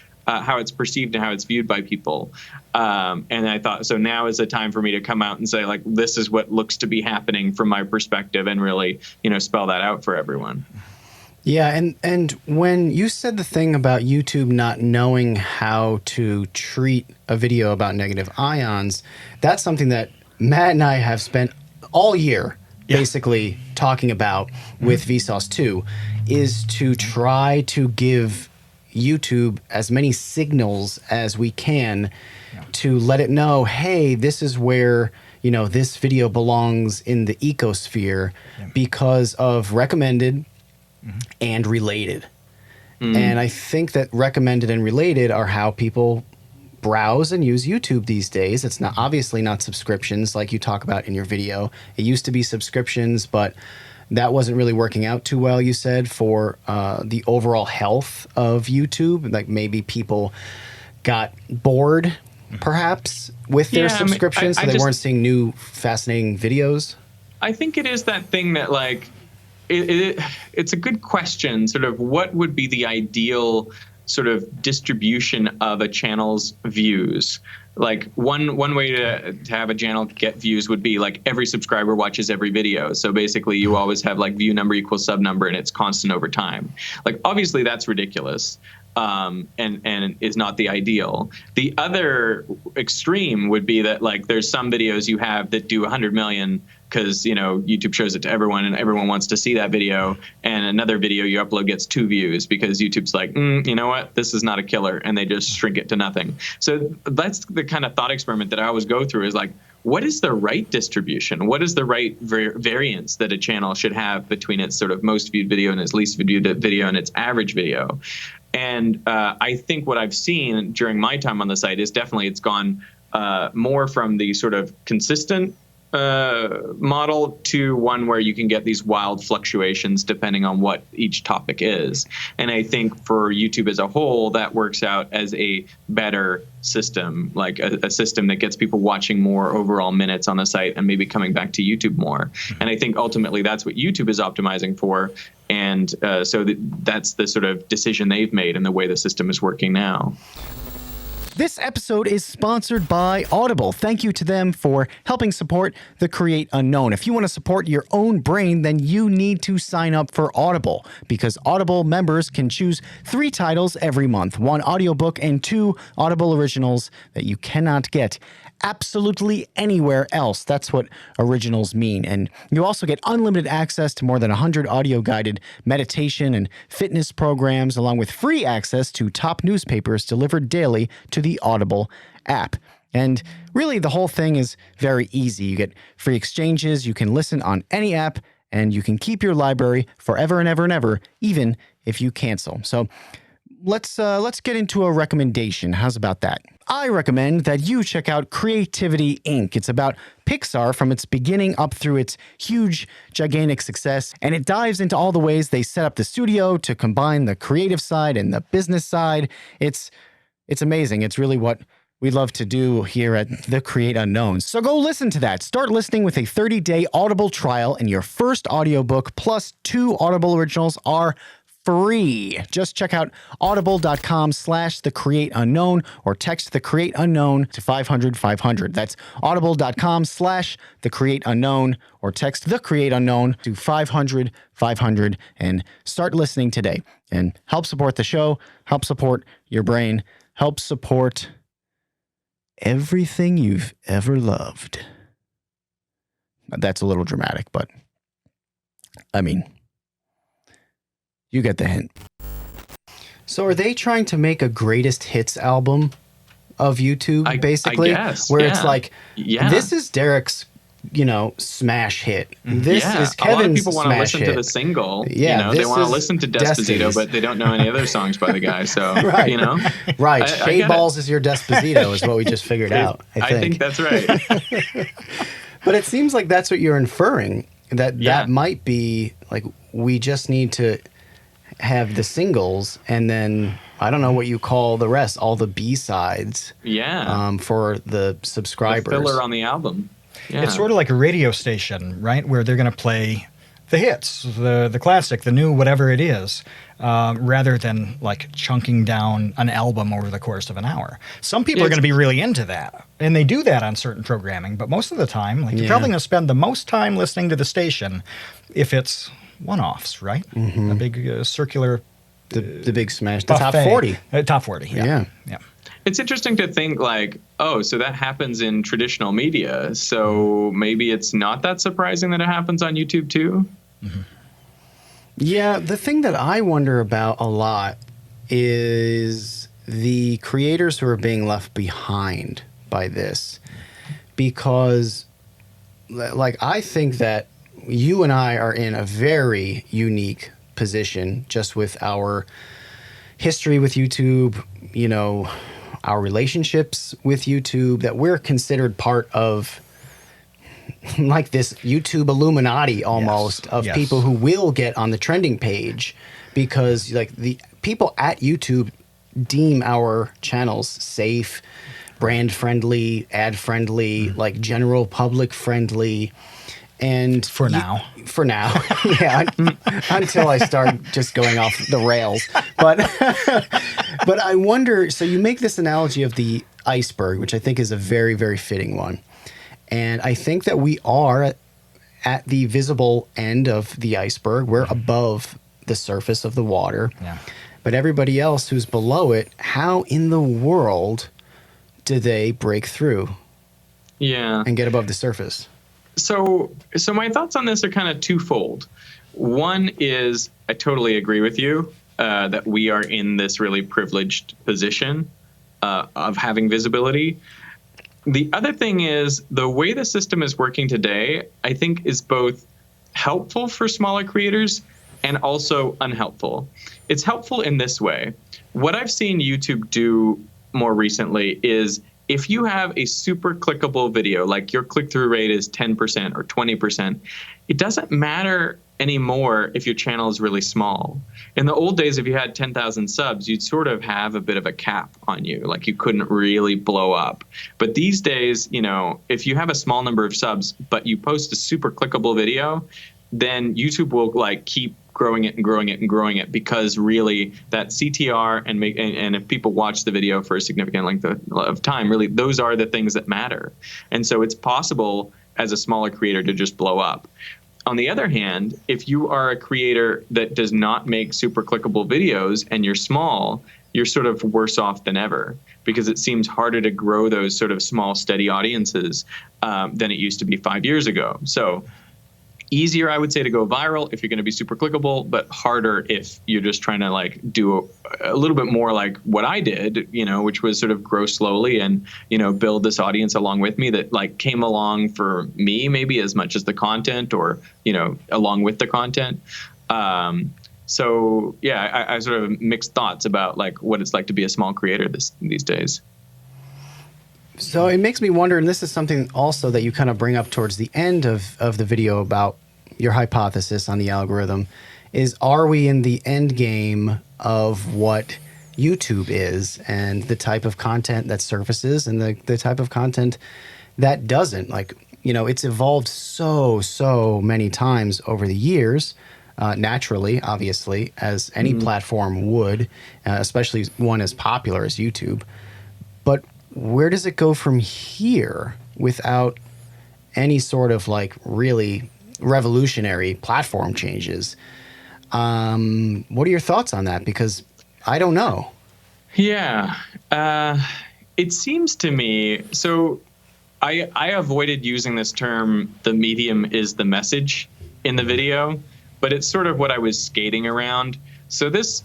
perceived and how it's viewed by people. And I thought, so now is the time for me to come out and say, like, this is what looks to be happening from my perspective and really, spell that out for everyone. Yeah. And when you said the thing about YouTube not knowing how to treat a video about negative ions, that's something that Matt and I have spent all year basically talking about with Vsauce 2, is to try to give YouTube as many signals as we can to let it know, hey, this is where, this video belongs in the ecosphere because of recommended and related. And I think that recommended and related are how people browse and use YouTube these days. It's not obviously not subscriptions like you talk about in your video. It used to be subscriptions, but that wasn't really working out too well, you said, for the overall health of YouTube. Like maybe people got bored, perhaps, with their subscriptions, so they weren't seeing new, fascinating videos. I think it is that thing that, like, it's a good question, sort of what would be the ideal sort of distribution of a channel's views. Like one way to have a channel get views would be like every subscriber watches every video. So basically you always have like view number equals sub number and it's constant over time. Like obviously that's ridiculous. And is not the ideal. The other extreme would be that like there's some videos you have that do 100 million because YouTube shows it to everyone and everyone wants to see that video, and another video you upload gets 2 views because YouTube's like, you know what, this is not a killer, and they just shrink it to nothing. So that's the kind of thought experiment that I always go through, is like, what is the right distribution? What is the right variance that a channel should have between its sort of most viewed video and its least viewed video and its average video? And I think what I've seen during my time on the site is definitely it's gone more from the sort of consistent model to one where you can get these wild fluctuations depending on what each topic is. And I think for YouTube as a whole, that works out as a better system, like a system that gets people watching more overall minutes on the site and maybe coming back to YouTube more. And I think ultimately that's what YouTube is optimizing for. And so that's the sort of decision they've made and the way the system is working now. This episode is sponsored by Audible. Thank you to them for helping support the Create Unknown. If you want to support your own brain, then you need to sign up for Audible, because Audible members can choose 3 titles every month, 1 audiobook and 2 Audible originals that you cannot get absolutely anywhere else. That's what originals mean. And you also get unlimited access to more than 100 audio-guided meditation and fitness programs, along with free access to top newspapers delivered daily to the Audible app. And really, the whole thing is very easy. You get free exchanges, you can listen on any app, and you can keep your library forever and ever and ever, even if you cancel. So let's get into a recommendation. How's about that? I recommend that you check out Creativity Inc. It's about Pixar from its beginning up through its huge, gigantic success, and it dives into all the ways they set up the studio to combine the creative side and the business side. It's amazing. It's really what we love to do here at The Create Unknown. So go listen to that. Start listening with a 30-day Audible trial, and your first audiobook plus 2 Audible originals are free. Just check out audible.com/thecreateunknown or text the Create Unknown to 500-500. That's audible.com/thecreateunknown or text the Create Unknown to 500-500 and start listening today. And help support the show, help support your brain, help support everything you've ever loved. That's a little dramatic, but I mean, you get the hint. So are they trying to make a greatest hits album of YouTube, basically? I guess, where it's like, this is Derek's, smash hit. This is Kevin's a lot of people want to smash listen hit. to the single. Yeah, they want is to listen to Despacito, Destiny's. but they don't know any other songs by the guy. So, Right. Right. I Shade get Balls is your Despacito is what we just figured out, I think. that's right. But it seems like that's what you're inferring, that might be like, we just need to have the singles, and then I don't know what you call the rest, all the B-sides. Yeah. For the subscribers. The filler on the album. Yeah. It's sort of like a radio station, right? Where they're going to play the hits, the classic, the new, whatever it is, rather than like chunking down an album over the course of an hour. Some people are going to be really into that, and they do that on certain programming, but most of the time, you're probably going to spend the most time listening to the station if it's one-offs, right? A big circular the big smash, the buffet. top 40. Top 40, yeah. It's interesting to think so that happens in traditional media. So maybe it's not that surprising that it happens on YouTube too. Mm-hmm. Yeah, the thing that I wonder about a lot is the creators who are being left behind by this. Because, I think that you and I are in a very unique position just with our history with YouTube, our relationships with YouTube, that we're considered part of this YouTube Illuminati almost of people who will get on the trending page because the people at YouTube deem our channels safe, brand friendly, ad friendly, general public friendly. And for now, yeah, until I start just going off the rails. But I wonder, so you make this analogy of the iceberg, which I think is a very, very fitting one. And I think that we are at the visible end of the iceberg. We're above the surface of the water. Yeah. But everybody else who's below it, how in the world do they break through? Yeah. And get above the surface? So my thoughts on this are kind of twofold. One is I totally agree with you that we are in this really privileged position of having visibility. The other thing is the way the system is working today, I think, is both helpful for smaller creators and also unhelpful. It's helpful in this way. What I've seen YouTube do more recently is if you have a super clickable video, like your click-through rate is 10% or 20%, it doesn't matter anymore if your channel is really small. In the old days, if you had 10,000 subs, you'd sort of have a bit of a cap on you, like you couldn't really blow up. But these days, you know, if you have a small number of subs, but you post a super clickable video, then YouTube will like keep growing it and growing it and growing it, because really that CTR and if people watch the video for a significant length of time, really those are the things that matter. And so it's possible as a smaller creator to just blow up. On the other hand, if you are a creator that does not make super clickable videos and you're small, you're sort of worse off than ever, because it seems harder to grow those sort of small, steady audiences than it used to be 5 years ago. So easier, I would say, to go viral if you're going to be super clickable, but harder if you're just trying to like do a little bit more like what I did, you know, which was sort of grow slowly and, you know, build this audience along with me that like came along for me maybe as much as the content, or, you know, along with the content. So yeah, I sort of mixed thoughts about like what it's like to be a small creator these days. So it makes me wonder, and this is something also that you kind of bring up towards the end of the video about your hypothesis on the algorithm, is are we in the end game of what YouTube is and the type of content that surfaces and the type of content that doesn't? Like, you know, it's evolved so many times over the years, naturally, obviously, as any platform would, especially one as popular as YouTube. But where does it go from here without any sort of like really revolutionary platform changes? What are your thoughts on that? Because I don't know. Yeah, it seems to me, so I avoided using this term, the medium is the message, in the video, but it's sort of what I was skating around. So this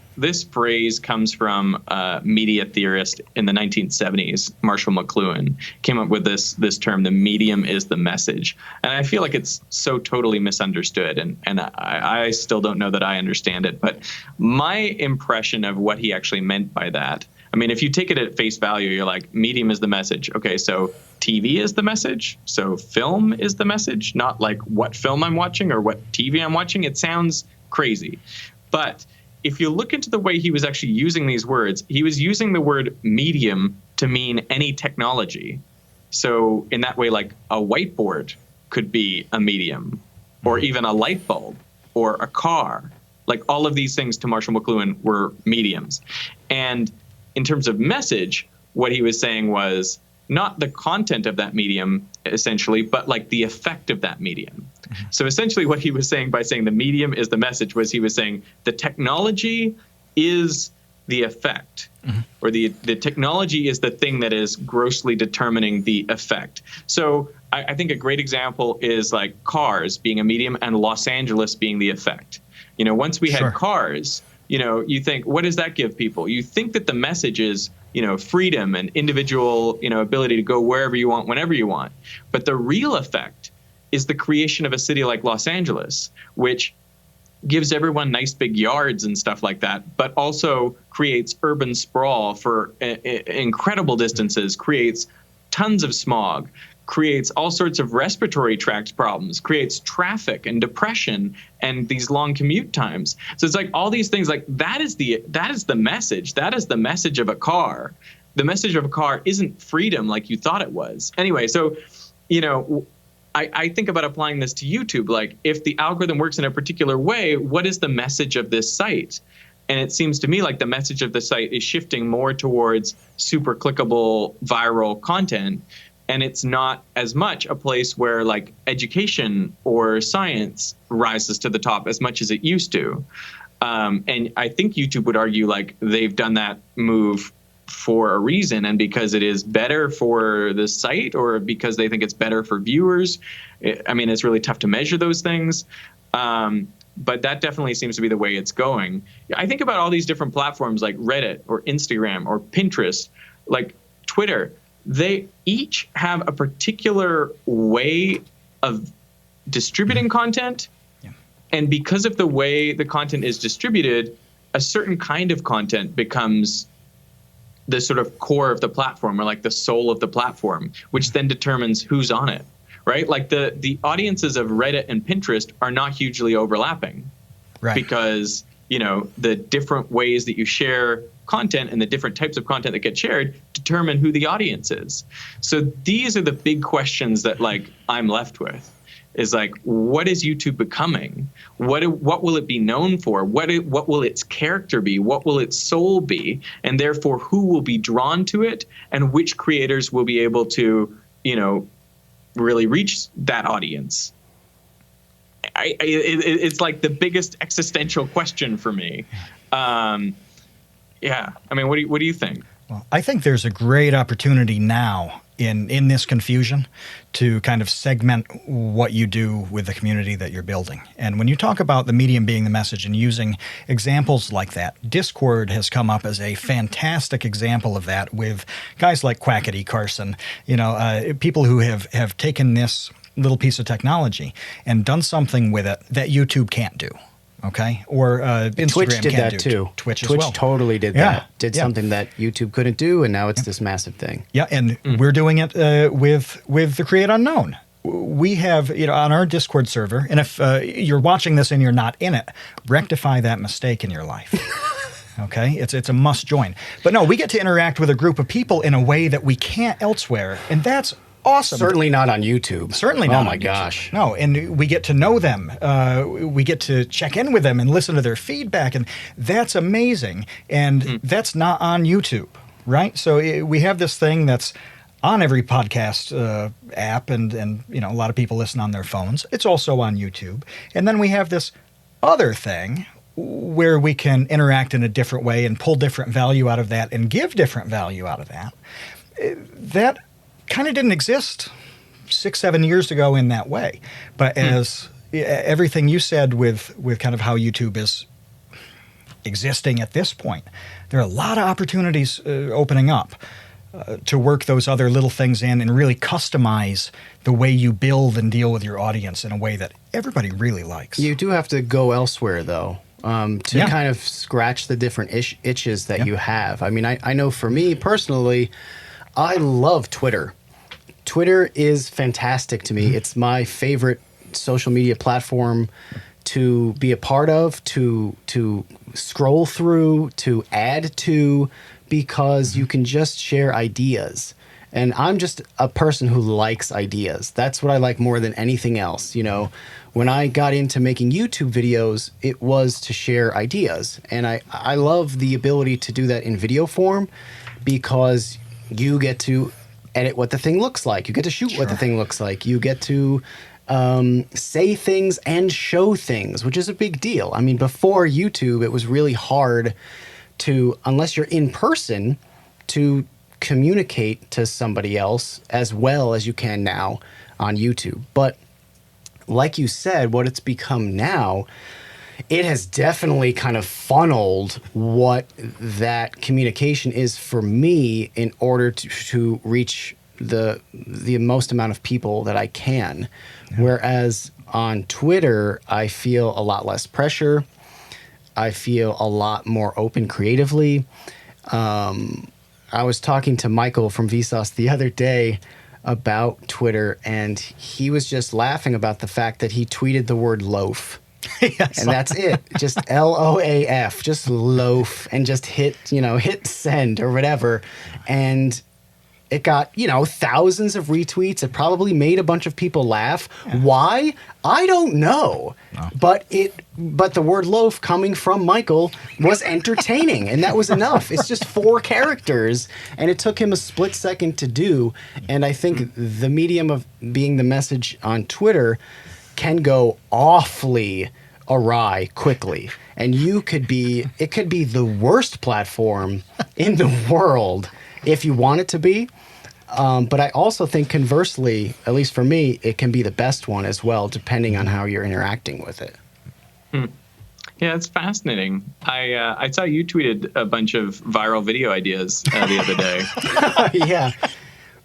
phrase comes from a media theorist in the 1970s, Marshall McLuhan, came up with this term, the medium is the message. And I feel like it's so totally misunderstood, and I still don't know that I understand it. But my impression of what he actually meant by that, I mean, if you take it at face value, you're like, medium is the message. Okay, so TV is the message. So film is the message, not like what film I'm watching or what TV I'm watching. It sounds crazy. But if you look into the way he was actually using these words, he was using the word medium to mean any technology. So in that way, like a whiteboard could be a medium, or even a light bulb or a car. Like all of these things to Marshall McLuhan were mediums. And in terms of message, what he was saying was not the content of that medium, essentially, but like the effect of that medium. So essentially what he was saying by saying the medium is the message was he was saying the technology is the effect, or the technology is the thing that is grossly determining the effect. So I think a great example is like cars being a medium and Los Angeles being the effect. You know, once we had cars, you know, you think, what does that give people? You think that the message is, you know, freedom and individual, you know, ability to go wherever you want, whenever you want. But the real effect is the creation of a city like Los Angeles, which gives everyone nice big yards and stuff like that, but also creates urban sprawl for incredible distances, creates tons of smog, creates all sorts of respiratory tract problems, creates traffic and depression and these long commute times. So it's like all these things, like that is the message. That is the message of a car. The message of a car isn't freedom like you thought it was. Anyway, so, you know, I think about applying this to YouTube. Like if the algorithm works in a particular way, what is the message of this site? And it seems to me like the message of the site is shifting more towards super clickable viral content. And it's not as much a place where like education or science rises to the top as much as it used to. And I think YouTube would argue like they've done that move for a reason, and because it is better for the site or because they think it's better for viewers. I mean, it's really tough to measure those things. But that definitely seems to be the way it's going. I think about all these different platforms like Reddit or Instagram or Pinterest, like Twitter. They each have a particular way of distributing content. Yeah. And because of the way the content is distributed, a certain kind of content becomes the sort of core of the platform, or like the soul of the platform, which then determines who's on it, right? Like the audiences of Reddit and Pinterest are not hugely overlapping, Right. because, you know, the different ways that you share content and the different types of content that get shared determine who the audience is. So these are the big questions that like I'm left with. Is like, what is YouTube becoming? What will it be known for? What will its character be? What will its soul be? And therefore, who will be drawn to it? And which creators will be able to, you know, really reach that audience? It's like the biggest existential question for me. Yeah, I mean, what do you think? Well, I think there's a great opportunity now in this confusion to kind of segment what you do with the community that you're building. And when you talk about the medium being the message and using examples like that, Discord has come up as a fantastic example of that with guys like Quackity Carson, you know, people who have taken this little piece of technology and done something with it that YouTube can't do. Okay, or Instagram Twitch did can't that do. too. Twitch as well. Totally did Yeah, that. Did yeah. something that YouTube couldn't do, and now it's this massive thing. Yeah, and we're doing it with the Create Unknown. We have, you know, on our Discord server, and if you're watching this and you're not in it, rectify that mistake in your life. Okay, it's a must join. But no, we get to interact with a group of people in a way that we can't elsewhere, and that's awesome. Certainly not on YouTube. Certainly not. Oh my on YouTube. gosh. No, and we get to know them. We get to check in with them and listen to their feedback, and that's amazing. And that's not on YouTube, right? So we have this thing that's on every podcast app, and you know, a lot of people listen on their phones. It's also on YouTube. And then we have this other thing where we can interact in a different way and pull different value out of that and give different value out of that. That kind of didn't exist 6-7 years ago in that way. But as everything you said with kind of how YouTube is existing at this point, there are a lot of opportunities opening up to work those other little things in and really customize the way you build and deal with your audience in a way that everybody really likes. You do have to go elsewhere, though, to kind of scratch the different itches that you have. I mean, I know for me personally, I love Twitter. Twitter is fantastic to me. It's my favorite social media platform to be a part of, to scroll through, to add to, because you can just share ideas. And I'm just a person who likes ideas. That's what I like more than anything else. You know, when I got into making YouTube videos, it was to share ideas. And I love the ability to do that in video form, because you get to edit what the thing looks like. You get to shoot what the thing looks like. You get to say things and show things, which is a big deal. I mean, before YouTube, it was really hard to, unless you're in person, to communicate to somebody else as well as you can now on YouTube. But like you said, what it's become now, it has definitely kind of funneled what that communication is for me in order to reach the most amount of people that I can. Yeah. Whereas on Twitter, I feel a lot less pressure. I feel a lot more open creatively. I was talking to Michael from Vsauce the other day about Twitter, and he was just laughing about the fact that he tweeted the word loaf. Yes. And that's it. Just LOAF, just loaf, and just hit send or whatever. And it got, thousands of retweets. It probably made a bunch of people laugh. Yeah. Why? I don't know. No. But the word loaf coming from Michael was entertaining, and that was enough. It's just 4 characters, and it took him a split second to do. And I think the medium of being the message on Twitter can go awfully awry quickly. And it could be the worst platform in the world if you want it to be. But I also think conversely, at least for me, it can be the best one as well, depending on how you're interacting with it. Yeah, it's fascinating. I saw you tweeted a bunch of viral video ideas the other day. Yeah.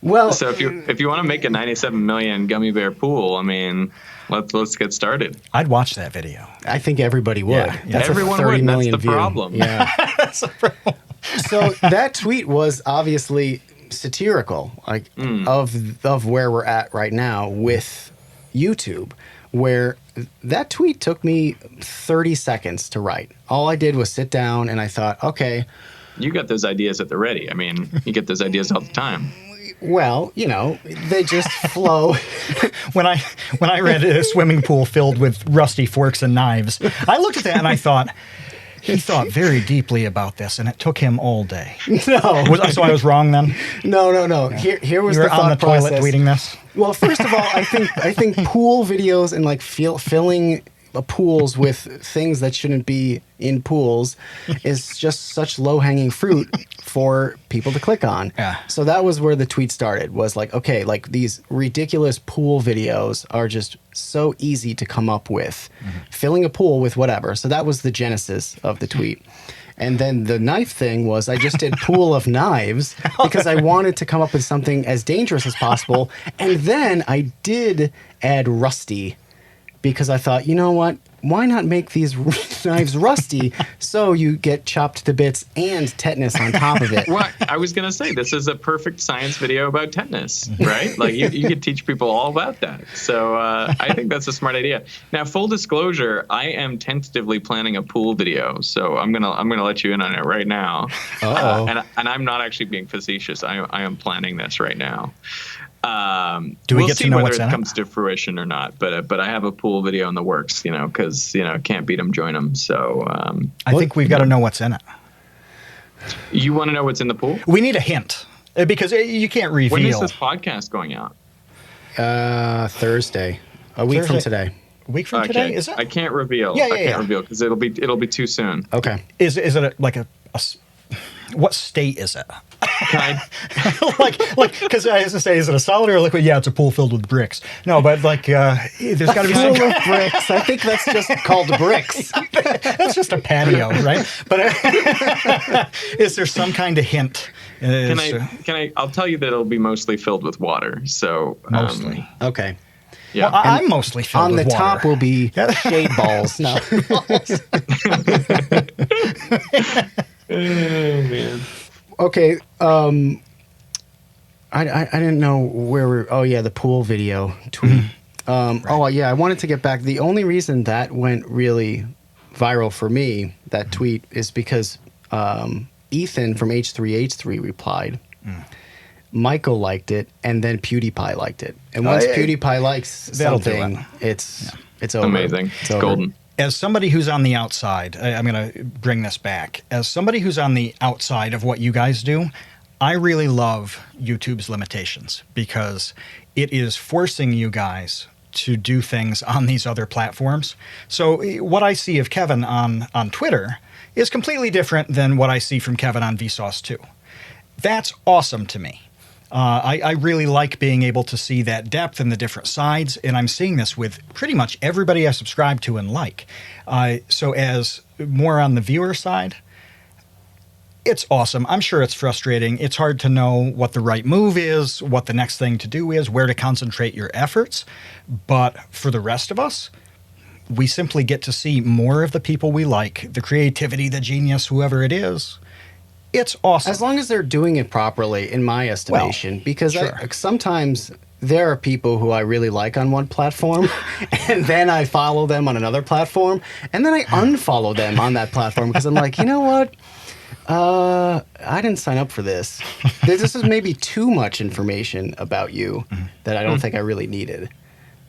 Well, so if you want to make a 97 million gummy bear pool, I mean, let's get started. I'd watch that video. I think everybody would. Yeah. That's everyone a 30 would. million That's the view. problem. Yeah. That's the problem. So that tweet was obviously satirical, like of where we're at right now with YouTube, where that tweet took me 30 seconds to write. All I did was sit down and I thought, okay, You got those ideas at the ready. I mean, you get those ideas all the time. well, they just flow. When I read a swimming pool filled with rusty forks and knives, I looked at that and I thought, he thought very deeply about this, and it took him all day. No. So I was wrong then? No. Here was You were the thought on the toilet process. tweeting this? Well, first of all, I think pool videos and like filling pools with things that shouldn't be in pools is just such low-hanging fruit for people to click on. Yeah. So that was where the tweet started, was like, okay, like these ridiculous pool videos are just so easy to come up with. Filling a pool with whatever. So that was the genesis of the tweet. And then the knife thing was I just did pool of knives because I wanted to come up with something as dangerous as possible. And then I did add rusty because I thought, you know what? Why not make these knives rusty so you get chopped to bits and tetanus on top of it? Well, I was going to say, this is a perfect science video about tetanus, right? Like you could teach people all about that. So I think that's a smart idea. Now, full disclosure, I am tentatively planning a pool video. So I'm gonna let you in on it right now. And I'm not actually being facetious. I am planning this right now. Do we we'll get see to know whether what's it in it? comes to fruition or not, but I have a pool video in the works, because can't beat them, join them. So I think we've got to know what's in it. you want to know what's in the pool? We need a hint because you can't reveal. When is this podcast going out? Thursday, a week from Thursday. today. A week from today? Is it? I can't reveal. Yeah, I can't yeah. reveal because it'll be too soon. Okay. Is it like what state is it? like because I was to say, is it a solid or a liquid? Yeah, it's a pool filled with bricks. No, but like there's got to be some. Pool of bricks. I think that's just called bricks. That's just a patio, right? But is there some kind of hint? Can I? I'll tell you that it'll be mostly filled with water. So Mostly. Okay. yeah. Well, I'm mostly filled On with the water. top will be shade balls. No. Oh man. Okay. I didn't know where we're. Oh yeah, the pool video tweet. Oh yeah, I wanted to get back. The only reason that went really viral for me, that tweet, is because Ethan from H3H3 replied. Michael liked it, and then PewDiePie liked it. And once PewDiePie likes that'll do something, it's over. Amazing. It's over. golden. As somebody who's on the outside, I'm going to bring this back. As somebody who's on the outside of what you guys do, I really love YouTube's limitations because it is forcing you guys to do things on these other platforms. So what I see of Kevin on Twitter is completely different than what I see from Kevin on Vsauce 2. That's awesome to me. I really like being able to see that depth and the different sides, and I'm seeing this with pretty much everybody I subscribe to and like. So as more on the viewer side, it's awesome. I'm sure it's frustrating. It's hard to know what the right move is, what the next thing to do is, where to concentrate your efforts. But for the rest of us, we simply get to see more of the people we like, the creativity, the genius, whoever it is. It's awesome. As long as they're doing it properly, in my estimation, because sure. sometimes there are people who I really like on one platform, and then I follow them on another platform, and then I unfollow them on that platform because I'm like, you know what? I didn't sign up for this. This is maybe too much information about you that I don't think I really needed.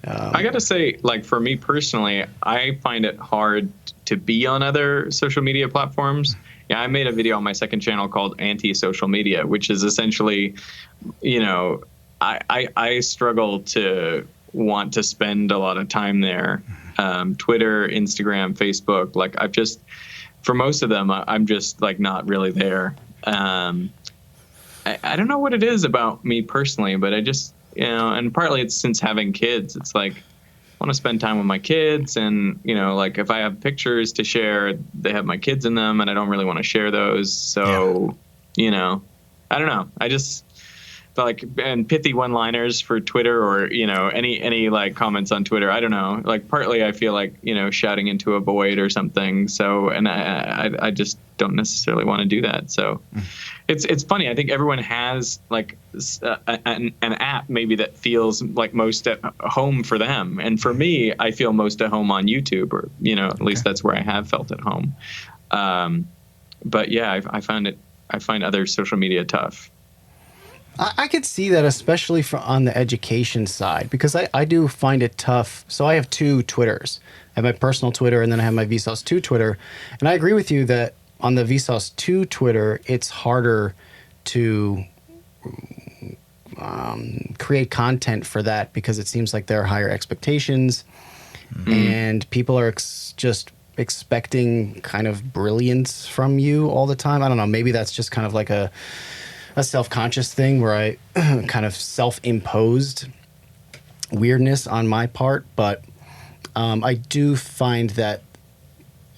I got to say, like, for me personally, I find it hard to be on other social media platforms. Yeah, I made a video on my second channel called Anti-Social Media, which is essentially, I struggle to want to spend a lot of time there. Twitter, Instagram, Facebook, like for most of them, I'm just like not really there. I don't know what it is about me personally, but I just, and partly it's since having kids, it's like, I want to spend time with my kids, and like if I have pictures to share, they have my kids in them, and I don't really want to share those. So I don't know. like, and pithy one-liners for Twitter, or any like comments on Twitter. I don't know. Like, partly I feel like shouting into a void or something. So, and I just don't necessarily want to do that. So, it's funny. I think everyone has like an app maybe that feels like most at home for them, and for me, I feel most at home on YouTube, or at least that's where I have felt at home. But yeah, I find other social media tough. I could see that, especially on the education side, because I do find it tough. So I have two Twitters. I have my personal Twitter, and then I have my Vsauce 2 Twitter. And I agree with you that on the Vsauce 2 Twitter, it's harder to create content for that, because it seems like there are higher expectations, and people are just expecting kind of brilliance from you all the time. I don't know. Maybe that's just kind of like a self-conscious thing where I kind of self-imposed weirdness on my part. But I do find that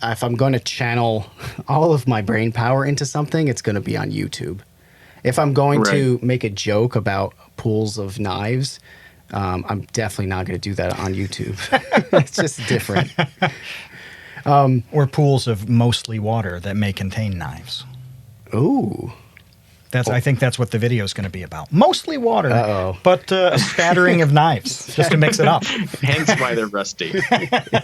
if I'm going to channel all of my brain power into something, it's going to be on YouTube. If I'm going to make a joke about pools of knives, I'm definitely not going to do that on YouTube. It's just different. Or pools of mostly water that may contain knives. Ooh. I think that's what the video is going to be about. Mostly water, Uh-oh. but a spattering of knives, just to mix it up. Hence why they're rusty.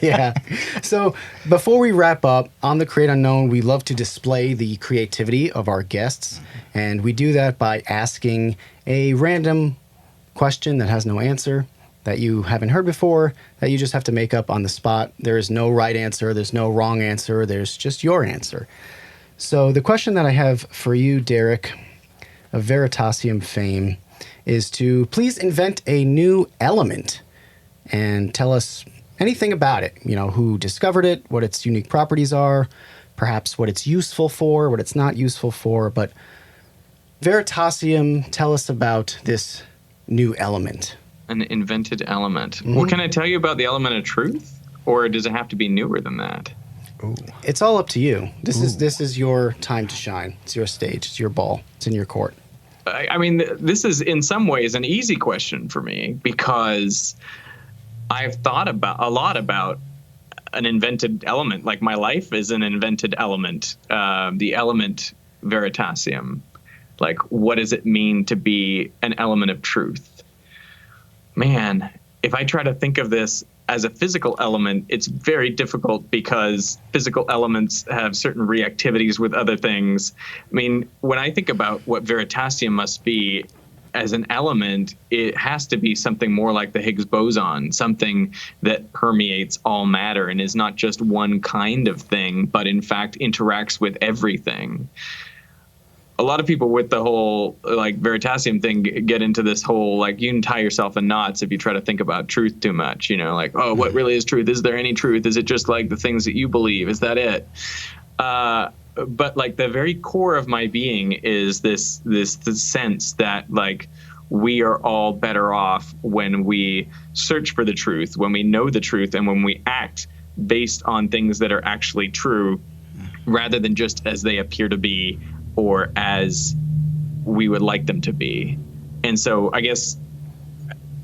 Yeah. So before we wrap up, on the Create Unknown, we love to display the creativity of our guests. And we do that by asking a random question that has no answer, that you haven't heard before, that you just have to make up on the spot. There is no right answer. There's no wrong answer. There's just your answer. So the question that I have for you, Derek, of Veritasium fame, is to please invent a new element and tell us anything about it. Who discovered it, what its unique properties are, perhaps what it's useful for, what it's not useful for. But Veritasium, tell us about this new element. An invented element. Well, can I tell you about the element of truth, or does it have to be newer than that? Ooh. It's all up to you. This is your time to shine. It's your stage. It's your ball. It's in your court. I mean, this is in some ways an easy question for me, because I've thought a lot about an invented element. Like, my life is an invented element. The element Veritasium. Like, what does it mean to be an element of truth? Man, if I try to think of this as a physical element, it's very difficult, because physical elements have certain reactivities with other things. I mean, when I think about what Veritasium must be as an element, it has to be something more like the Higgs boson, something that permeates all matter and is not just one kind of thing, but in fact interacts with everything. A lot of people with the whole like Veritasium thing get into this whole like you can tie yourself in knots if you try to think about truth too much, like, oh, what really is truth? Is there any truth? Is it just like the things that you believe? Is that it? But like the very core of my being is this sense that like we are all better off when we search for the truth, when we know the truth, and when we act based on things that are actually true rather than just as they appear to be or as we would like them to be. And so I guess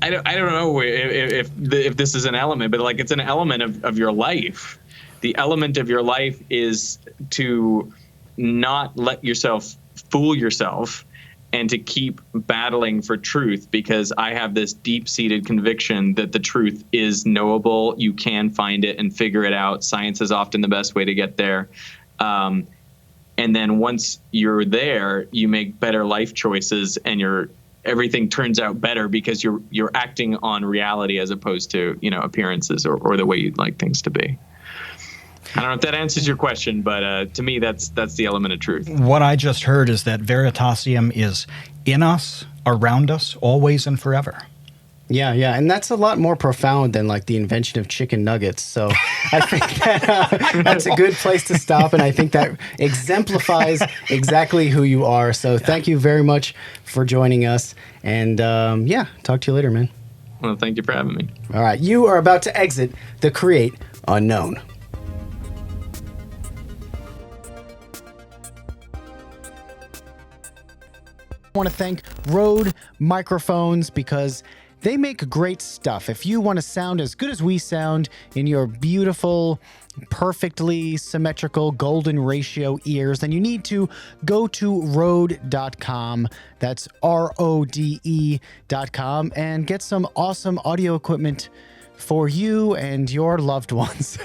I don't know if this is an element, but like it's an element of your life. The element of your life is to not let yourself fool yourself and to keep battling for truth, because I have this deep-seated conviction that the truth is knowable. You can find it and figure it out. Science is often the best way to get there. And then once you're there, you make better life choices, and everything turns out better because you're acting on reality as opposed to appearances or the way you'd like things to be. I don't know if that answers your question, but to me, that's the element of truth. What I just heard is that Veritasium is in us, around us, always and forever. Yeah, and that's a lot more profound than like the invention of chicken nuggets. So I think that that's a good place to stop, and I think that exemplifies exactly who you are. So thank you very much for joining us, and talk to you later, man. Well, thank you for having me. All right, you are about to exit the Create Unknown. I want to thank Rode microphones because they make great stuff. If you want to sound as good as we sound in your beautiful, perfectly symmetrical golden ratio ears, then you need to go to Rode.com. That's RODE.com and get some awesome audio equipment for you and your loved ones.